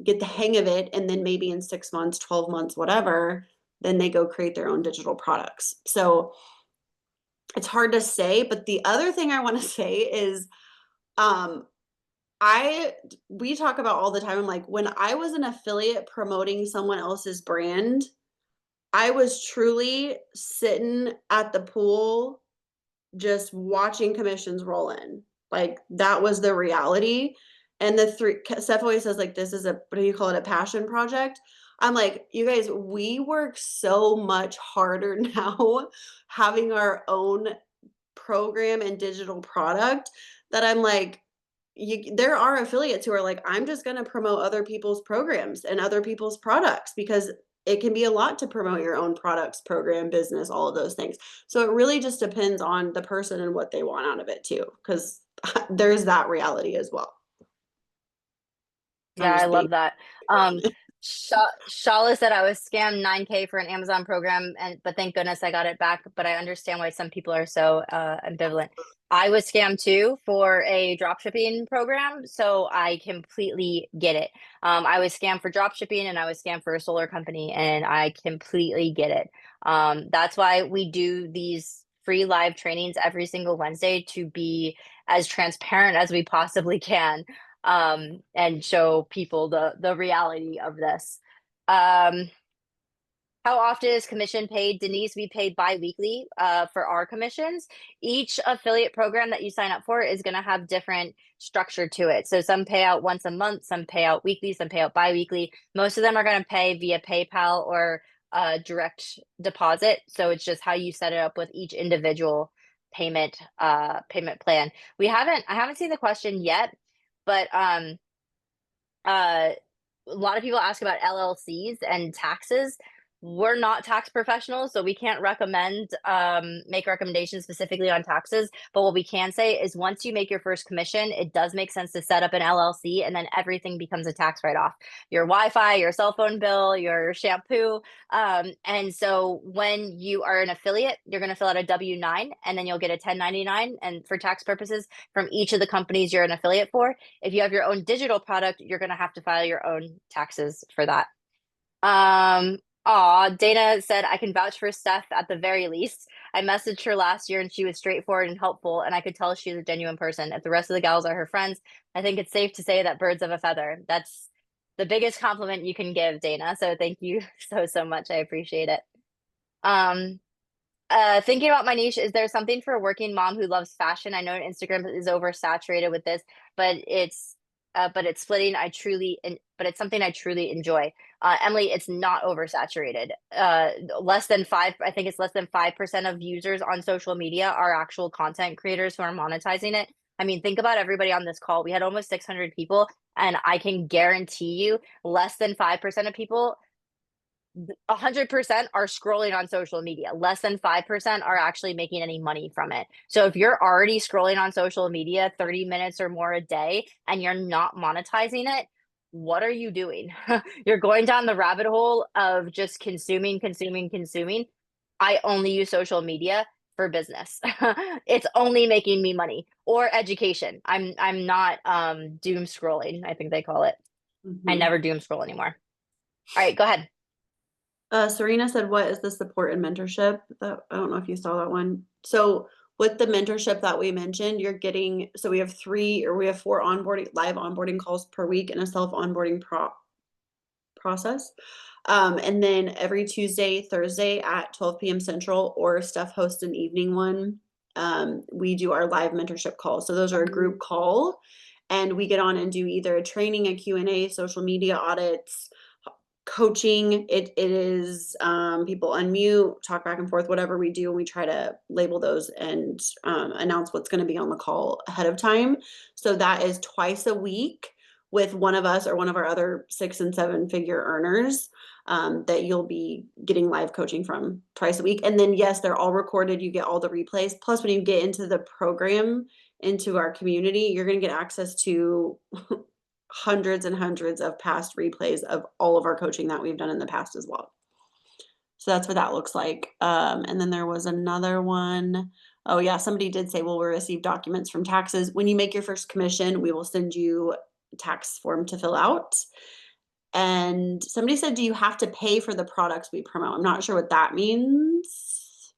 get the hang of it. And then maybe in 6 months, 12 months, whatever, then they go create their own digital products. So it's hard to say. But the other thing I want to say is, we talk about all the time. I'm like, when I was an affiliate promoting someone else's brand, I was truly sitting at the pool just watching commissions roll in. Like, that was the reality. And Seth always says, like, this is what do you call it? A passion project. I'm like, you guys, we work so much harder now having our own program and digital product that I'm like, there are affiliates who are like, I'm just going to promote other people's programs and other people's products, because it can be a lot to promote your own products, program, business, all of those things. So it really just depends on the person and what they want out of it too, because there's that reality as well. Yeah, I love that. Shala said I was scammed $9K for an Amazon program, but thank goodness I got it back. But I understand why some people are so ambivalent. I was scammed too for a dropshipping program, so I completely get it. I was scammed for dropshipping, and I was scammed for a solar company, and I completely get it. That's why we do these free live trainings every single Wednesday, to be as transparent as we possibly can. And show people the reality of this. How often is commission paid? Denise, we pay bi-weekly for our commissions. Each affiliate program that you sign up for is going to have different structure to it. So some pay out once a month, some pay out weekly, some pay out bi-weekly. Most of them are going to pay via PayPal or direct deposit. So it's just how you set it up with each individual payment plan. I haven't seen the question yet, but a lot of people ask about LLCs and taxes. we're not tax professionals, so we can't make recommendations specifically on taxes. But what we can say is once you make your first commission, it does make sense to set up an LLC, and then everything becomes a tax write-off. Your Wi-Fi, your cell phone bill, your shampoo. And so when you are an affiliate, you're going to fill out a W-9, and then you'll get a 1099. And for tax purposes, from each of the companies you're an affiliate for. If you have your own digital product, you're going to have to file your own taxes for that. Dana said, I can vouch for Steph at the very least. I messaged her last year and she was straightforward and helpful, and I could tell she's a genuine person. If the rest of the gals are her friends, I think it's safe to say that birds of a feather. That's the biggest compliment you can give, Dana. So thank you so much. I appreciate it. Thinking about my niche, is there something for a working mom who loves fashion? I know Instagram is oversaturated with this, but it's splitting. But it's something I truly enjoy. Emily, it's not oversaturated. Less than 5, I think it's less than 5% of users on social media are actual content creators who are monetizing it. I mean, think about everybody on this call. We had almost 600 people, and I can guarantee you less than 5% of people 100% are scrolling on social media. Less than 5% are actually making any money from it. So if you're already scrolling on social media 30 minutes or more a day and you're not monetizing it, what are you doing? You're going down the rabbit hole of just consuming. I only use social media for business. It's only making me money or education. I'm not doom scrolling, I think they call it. I never doom scroll anymore. All right, go ahead. Serena said, what is the support and mentorship? That I don't know if you saw that one. So with the mentorship that we mentioned, you're getting, so we have 4 live onboarding calls per week and a self onboarding process. And then every Tuesday, Thursday at 12 p.m. Central, or Steph hosts an evening one. We do our live mentorship call. So those are a group call, and we get on and do either a training, a Q&A, social media audits, coaching. It is people unmute, talk back and forth, whatever we do, and we try to label those and announce what's going to be on the call ahead of time. So that is twice a week with one of us or one of our other 6- and 7-figure earners that you'll be getting live coaching from twice a week. And then yes, they're all recorded. You get all the replays. Plus, when you get into the program, into our community, you're going to get access to hundreds and hundreds of past replays of all of our coaching that we've done in the past as well. So that's what that looks like. And then there was another one. Oh yeah, somebody did say, well, we'll receive documents from taxes. When you make your first commission, we will send you a tax form to fill out. And somebody said, do you have to pay for the products we promote? I'm not sure what that means.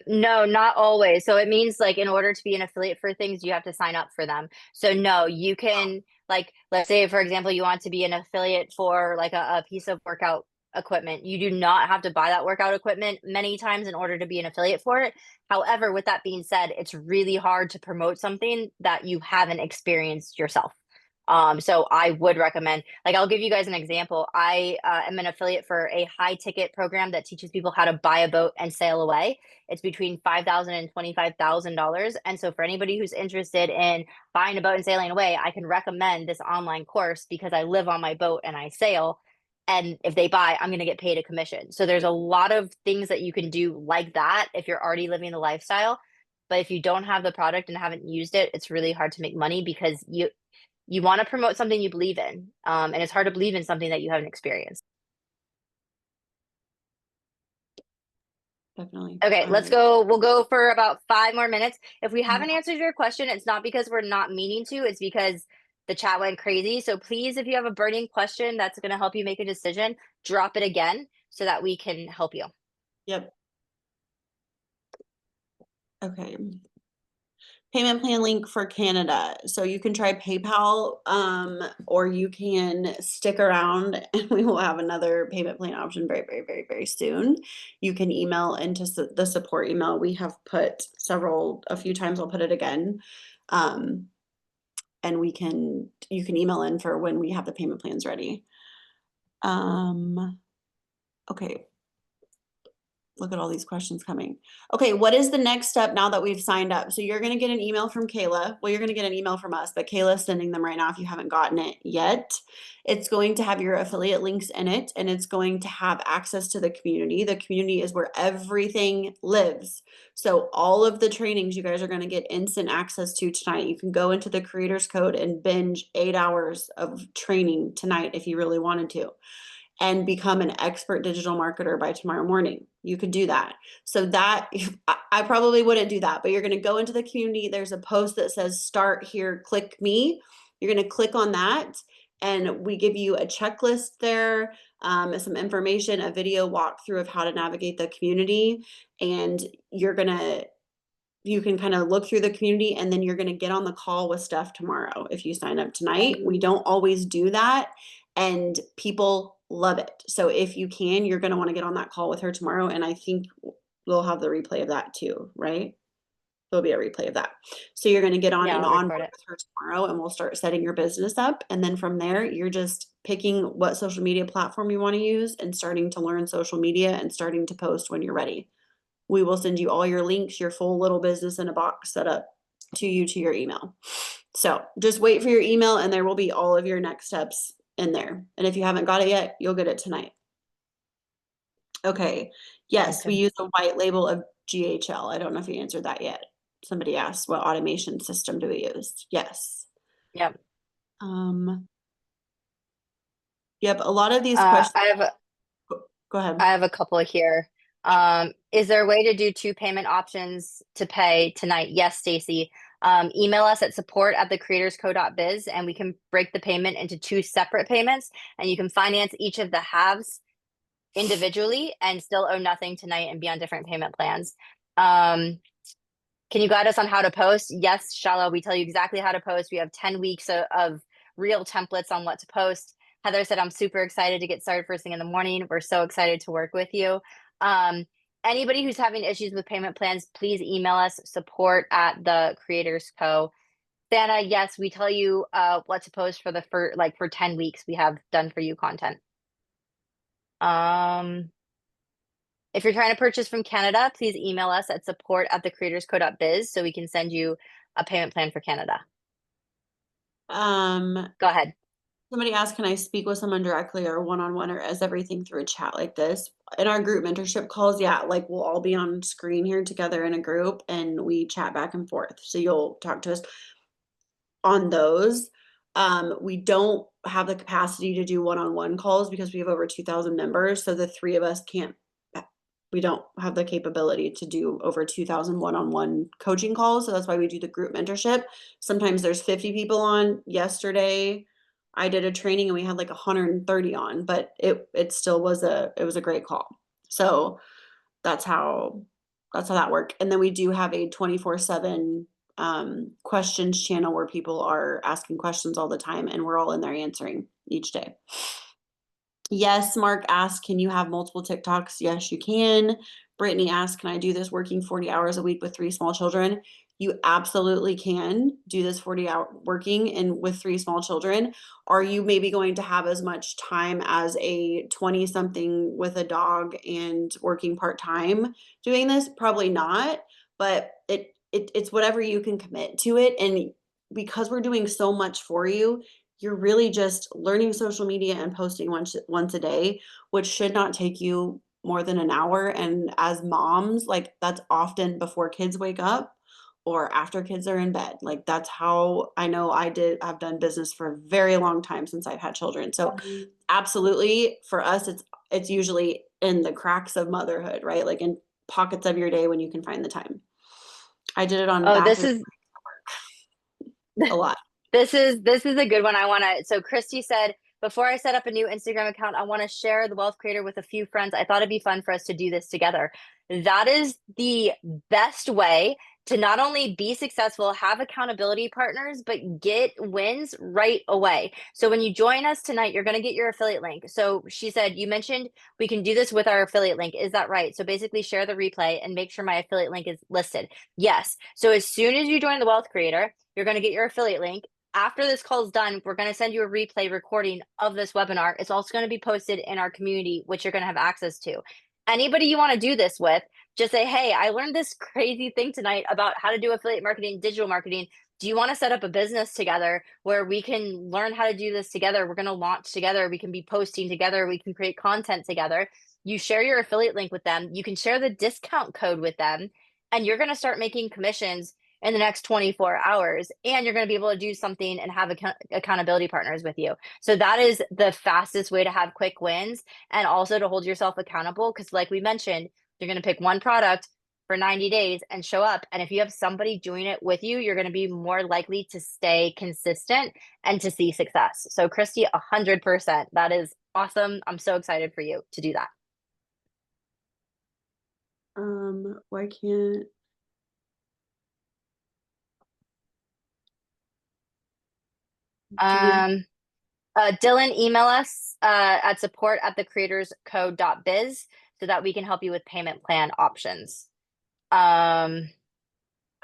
No, not always. So it means like in order to be an affiliate for things, you have to sign up for them. So no, you can like, let's say for example, you want to be an affiliate for like a piece of workout equipment. You do not have to buy that workout equipment many times in order to be an affiliate for it. However, with that being said, it's really hard to promote something that you haven't experienced yourself. So I would recommend, like, I'll give you guys an example. I am an affiliate for a high ticket program that teaches people how to buy a boat and sail away. It's between $5,000 and $25,000. And so for anybody who's interested in buying a boat and sailing away, I can recommend this online course because I live on my boat and I sail. And if they buy, I'm going to get paid a commission. So there's a lot of things that you can do like that if you're already living the lifestyle. But if you don't have the product and haven't used it, it's really hard to make money because you want to promote something you believe in. And it's hard to believe in something that you haven't experienced. Definitely. Okay, let's go. We'll go for about 5 more minutes. If we haven't answered your question, it's not because we're not meaning to, it's because the chat went crazy. So please, if you have a burning question that's going to help you make a decision, drop it again so that we can help you. Yep. Okay. Payment plan link for Canada. So you can try PayPal, or you can stick around and we will have another payment plan option very, very, very, very soon. You can email into the support email. We have put a few times, I'll put it again. And you can email in for when we have the payment plans ready. Okay. Look at all these questions coming. Okay, what is the next step now that we've signed up? So you're going to get an email from Kayla. Well, you're going to get an email from us, but Kayla's sending them right now if you haven't gotten it yet. It's going to have your affiliate links in it, and it's going to have access to the community. The community is where everything lives. So all of the trainings you guys are going to get instant access to tonight. You can go into the creators code and binge 8 hours of training tonight if you really wanted to, and become an expert digital marketer by tomorrow morning. You could do that. So that I probably wouldn't do that, but you're going to go into the community. There's a post that says start here, click me. You're going to click on that, and we give you a checklist there, some information, a video walkthrough of how to navigate the community. And you can kind of look through the community, and then you're going to get on the call with Steph tomorrow if you sign up tonight. We don't always do that, and people love it. So if you can, you're going to want to get on that call with her tomorrow, and I think we'll have the replay of that too, right? There'll be a replay of that. So you're going to get on and on with her tomorrow, and we'll start setting your business up. And then from there, you're just picking what social media platform you want to use and starting to learn social media and starting to post when you're ready. We will send you all your links, your full little business in a box set up to you to your email. So just wait for your email, and there will be all of your next steps in there. And if you haven't got it yet, you'll get it tonight. Okay. Yes, we use a white label of GHL. I don't know if you answered that yet. Somebody asked, what automation system do we use? Yes. Yep. Yep. A lot of these questions. Go ahead. I have a couple here. Is there a way to do 2 payment options to pay tonight? Yes, Stacy. Email us at support@thecreatorsco.biz, and we can break the payment into 2 separate payments, and you can finance each of the halves individually and still owe nothing tonight and be on different payment plans. Can you guide us on how to post? Yes, Shala, we tell you exactly how to post. We have 10 weeks of real templates on what to post. Heather said, I'm super excited to get started first thing in the morning. We're so excited to work with you. Anybody who's having issues with payment plans, please email us, support@thecreatorsco. Santa, yes, we tell you what to post for 10 weeks. We have done for you content. If you're trying to purchase from Canada, please email us at support@thecreatorsco.biz so we can send you a payment plan for Canada. Go ahead. Somebody asked, can I speak with someone directly or one-on-one, or is everything through a chat like this? In our group mentorship calls, yeah, like we'll all be on screen here together in a group and we chat back and forth. So you'll talk to us on those. We don't have the capacity to do one-on-one calls because we have over 2,000 members. So the 3 of us we don't have the capability to do over 2,000 one-on-one coaching calls. So that's why we do the group mentorship. Sometimes there's 50 people on. Yesterday, I did a training and we had like 130 on, but it still was a great call. So that's how that worked. And then we do have a 24/7 questions channel where people are asking questions all the time, and we're all in there answering each day. Yes, Mark asked, can you have multiple TikToks? Yes, you can. Brittany asked, can I do this working 40 hours a week with 3 small children? You absolutely can do this 40-hour working and with 3 small children. Are you maybe going to have as much time as a 20-something with a dog and working part-time doing this? Probably not, but it's whatever you can commit to it. And because we're doing so much for you, you're really just learning social media and posting once a day, which should not take you more than an hour. And as moms, like that's often before kids wake up or after kids are in bed. Like that's how I know I've done business for a very long time since I've had children. So absolutely, for us, it's usually in the cracks of motherhood, right? Like in pockets of your day when you can find the time. I did it on a lot. This is a good one. So Christy said, before I set up a new Instagram account, I want to share the Wealth Creator with a few friends. I thought it'd be fun for us to do this together. That is the best way to not only be successful, have accountability partners, but get wins right away. So when you join us tonight, you're going to get your affiliate link. So she said, you mentioned we can do this with our affiliate link. Is that right? So basically share the replay and make sure my affiliate link is listed. Yes. So as soon as you join the Wealth Creator, you're going to get your affiliate link. After this call is done, we're going to send you a replay recording of this webinar. It's also going to be posted in our community, which you're going to have access to. anybody you want to do this with, just say, hey, I learned this crazy thing tonight about how to do affiliate marketing, digital marketing. Do you want to set up a business together where we can learn how to do this together? We're going to launch together. We can be posting together. We can create content together. You share your affiliate link with them. You can share the discount code with them, and you're going to start making commissions in the next 24 hours. And you're going to be able to do something and have accountability partners with you. So that is the fastest way to have quick wins, and also to hold yourself accountable. Because like we mentioned, you're going to pick one product for 90 days and show up. And if you have somebody doing it with you, you're going to be more likely to stay consistent and to see success. So Christy, 100%. That is awesome. I'm so excited for you to do that. Why can't Dylan, email us at support@thecreatorscode.biz so that we can help you with payment plan options.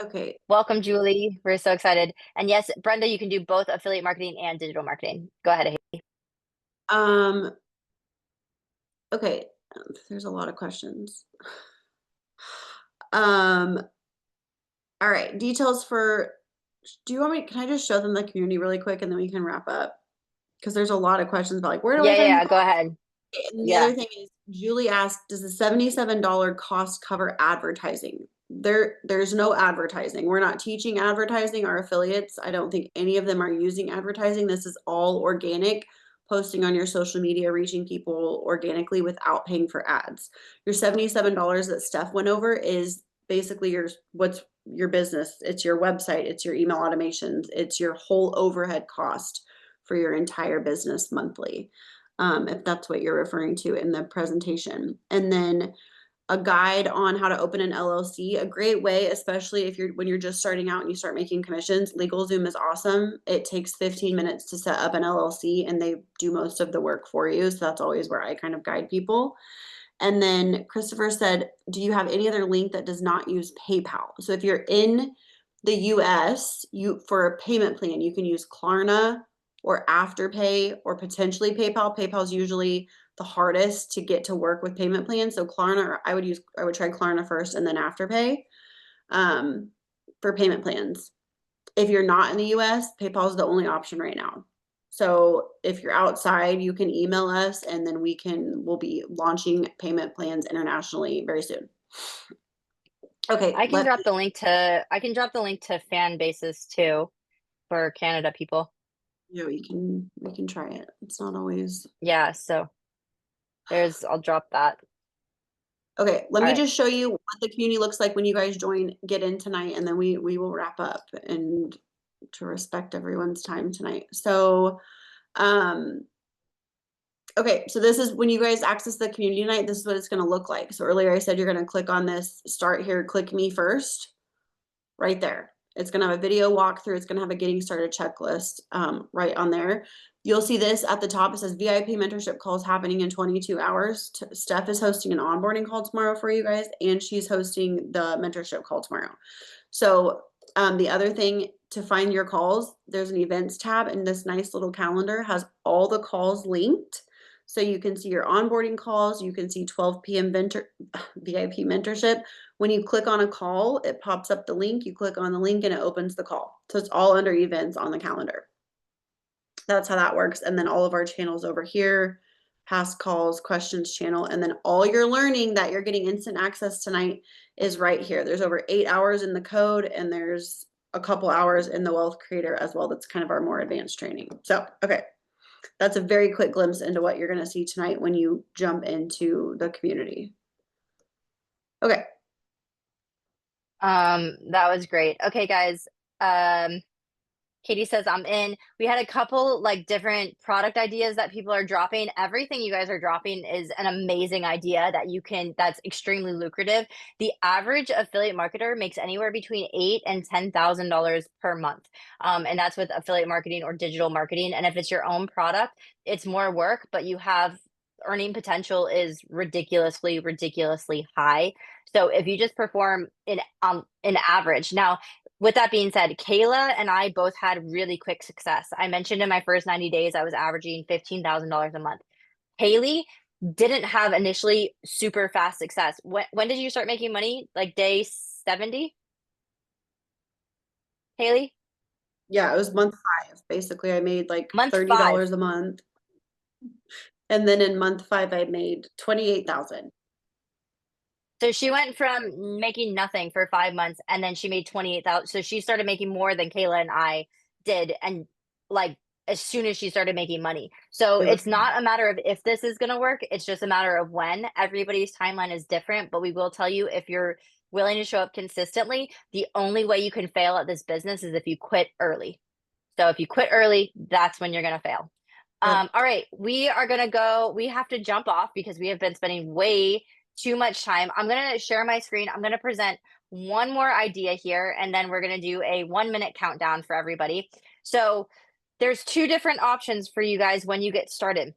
Okay. Welcome, Julie. We're so excited. And yes, Brenda, you can do both affiliate marketing and digital marketing. Go ahead, Haley. Okay. There's a lot of questions. All right. Details for, do you want me, can I just show them the community really quick and then we can wrap up? Because there's a lot of questions about like, where do I find Yeah, go ahead. And the other thing is, Julie asked, does the $77 cost cover advertising? There's no advertising. We're not teaching advertising. Our affiliates, I don't think any of them are using advertising. This is all organic, posting on your social media, reaching people organically without paying for ads. Your $77 that Steph went over is basically what's your business. It's your website, it's your email automations, it's your whole overhead cost for your entire business monthly. If that's what you're referring to in the presentation. And then a guide on how to open an LLC, a great way, especially when you're just starting out and you start making commissions. LegalZoom is awesome. It takes 15 minutes to set up an LLC and they do most of the work for you. So that's always where I kind of guide people. And then Christopher said, do you have any other link that does not use PayPal? So if you're in the US, for a payment plan, you can use Klarna or Afterpay or potentially PayPal. PayPal is usually the hardest to get to work with payment plans. So Klarna, I would try Klarna first and then Afterpay for payment plans. If you're not in the US, PayPal is the only option right now. So if you're outside, you can email us and then we'll be launching payment plans internationally very soon. Okay. I can drop the link to fan bases too for Canada people. Yeah, we can try it. It's not always. Yeah, so I'll drop that. Okay, let me just show you what the community looks like when you guys get in tonight, and then we will wrap up and to respect everyone's time tonight. So, okay, so this is when you guys access the community tonight, this is what it's going to look like. So earlier I said you're going to click on this, start here, click me first, right there. It's going to have a video walkthrough. It's going to have a getting started checklist right on there. You'll see this at the top. It says VIP mentorship calls happening in 22 hours. Steph is hosting an onboarding call tomorrow for you guys, and she's hosting the mentorship call tomorrow. So the other thing, to find your calls, there's an events tab, and this nice little calendar has all the calls linked. So you can see your onboarding calls. You can see 12 p.m. VIP mentorship. When you click on a call, it pops up the link. You click on the link and it opens the call. So it's all under events on the calendar. That's how that works. And then all of our channels over here, past calls, questions channel, and then all your learning that you're getting instant access tonight is right here. There's over 8 hours in the code, and there's a couple hours in the Wealth Creator as well. That's kind of our more advanced training. So, okay. That's a very quick glimpse into what you're going to see tonight when you jump into the community. Okay. That was great. Okay, guys. Katie says I'm in. We had a couple like different product ideas that people are dropping. Everything you guys are dropping is an amazing idea that's extremely lucrative. The average affiliate marketer makes anywhere between $8,000 and $10,000 per month. And that's with affiliate marketing or digital marketing. And if it's your own product, it's more work, but you have earning potential is ridiculously high. So if you just perform in average. Now, with that being said, Kayla and I both had really quick success. I mentioned in my first 90 days, I was averaging $15,000 a month. Haley, didn't have initially super fast success. When did you start making money? Like day 70? Haley? Yeah, it was month 5. Basically, I made like Month 5. $30 a month. And then in month 5, I made 28,000. So she went from making nothing for 5 months and then she made 28,000. So she started making more than Kayla and I did, and like as soon as she started making money. So It was it's not a matter of if this is going to work, it's just a matter of when. Everybody's timeline is different, but we will tell you, if you're willing to show up consistently, the only way you can fail at this business is if you quit early. So if you quit early, that's when you're going to fail. Yep. All right, we are going to go. We have to jump off because we have been spending way too much time. I'm going to share my screen. I'm going to present one more idea here, and then we're going to do a 1-minute countdown for everybody. So there's 2 different options for you guys when you get started.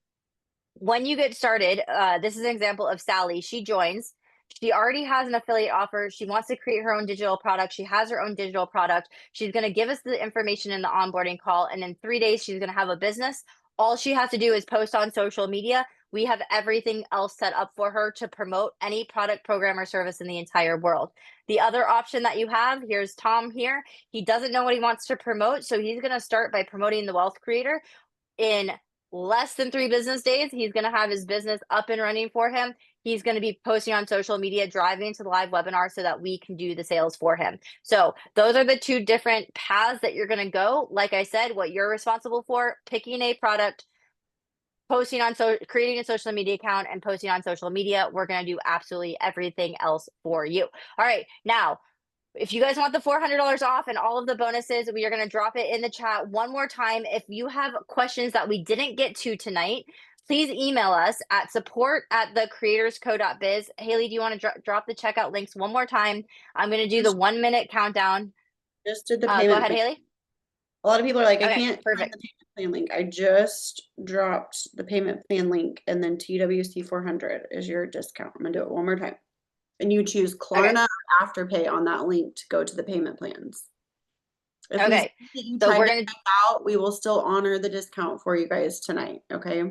When you get started, this is an example of Sally. She joins. She already has an affiliate offer. She wants to create her own digital product. She has her own digital product. She's going to give us the information in the onboarding call. And in 3 days, she's going to have a business. All she has to do is post on social media. We have everything else set up for her to promote any product, program, or service in the entire world. The other option that you have, here's Tom here. He doesn't know what he wants to promote. So he's going to start by promoting the Wealth Creator. In less than 3 business days, he's going to have his business up and running for him. He's going to be posting on social media, driving to the live webinar so that we can do the sales for him. So those are the 2 different paths that you're going to go. Like I said, what you're responsible for, picking a product, posting on creating a social media account, and posting on social media. We're going to do absolutely everything else for you. All right. Now, if you guys want the $400 off and all of the bonuses, we are going to drop it in the chat one more time. If you have questions that we didn't get to tonight, please email us at support@thecreatorsco.biz. Haley, do you want to drop the checkout links one more time? I'm going to do the 1-minute countdown. Just did the Go payment. ahead, Haley. A lot of people are like, I Okay, can't find perfect. the payment plan link. I just dropped the payment plan link, and then TWC 400 is your discount. I'm gonna do it one more time. And you choose Klarna or Afterpay on that link to go to the payment plans. If we Okay, see that you so tried we're to going to check out, we will still honor the discount for you guys tonight. Okay.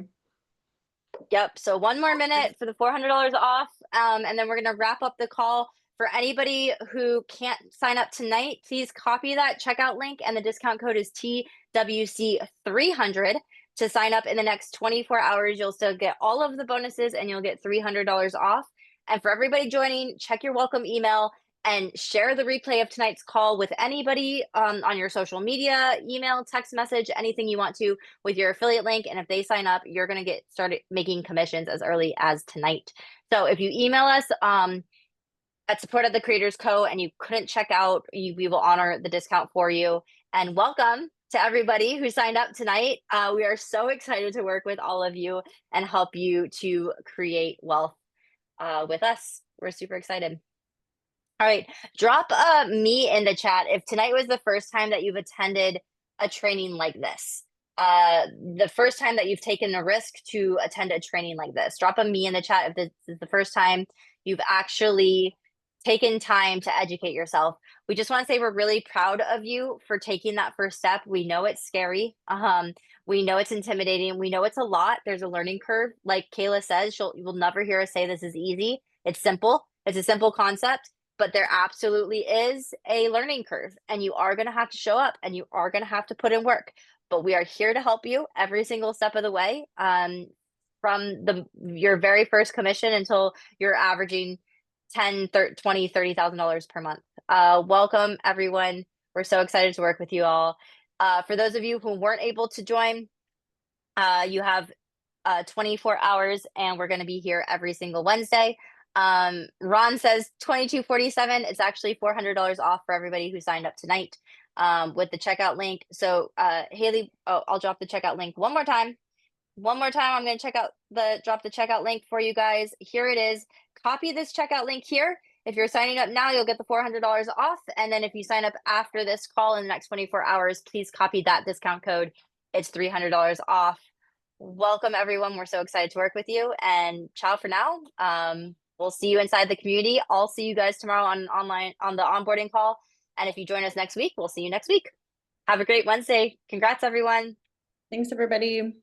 Yep. So 1 more minute for the $400 off. And then we're going to wrap up the call. For anybody who can't sign up tonight, please copy that checkout link, and the discount code is TWC300 to sign up in the next 24 hours. You'll still get all of the bonuses and you'll get $300 off. And for everybody joining, check your welcome email and share the replay of tonight's call with anybody on your social media, email, text message, anything you want to, with your affiliate link. And if they sign up, you're going to get started making commissions as early as tonight. So if you email us at support@thecreatorsco and you couldn't check out, we will honor the discount for you. And welcome to everybody who signed up tonight. We are so excited to work with all of you and help you to create wealth with us. We're super excited. All right, drop me in the chat if tonight was the first time that you've attended a training like this. The first time that you've taken the risk to attend a training like this. Drop a me in the chat if this is the first time you've actually taken time to educate yourself. We just want to say we're really proud of you for taking that first step. We know it's scary. We know it's intimidating. We know it's a lot. There's a learning curve. Like Kayla says, you will never hear us say this is easy. It's simple. It's a simple concept. But there absolutely is a learning curve, and you are going to have to show up and you are going to have to put in work. But we are here to help you every single step of the way, from your very first commission until you're averaging $10, $20, $30,000 per month. Welcome, everyone. We're so excited to work with you all. For those of you who weren't able to join, you have 24 hours, and we're going to be here every single Wednesday. Ron says 2247. It's actually $400 off for everybody who signed up tonight with the checkout link. So Haley, I'll drop the checkout link one more time. I'm going to drop the checkout link for you guys. Here it is. Copy this checkout link here. If you're signing up now, you'll get the $400 off. And then if you sign up after this call in the next 24 hours, please copy that discount code. It's $300 off. Welcome, everyone. We're so excited to work with you. And ciao for now. We'll see you inside the community. I'll see you guys tomorrow on the onboarding call. And if you join us next week, we'll see you next week. Have a great Wednesday. Congrats, everyone. Thanks, everybody.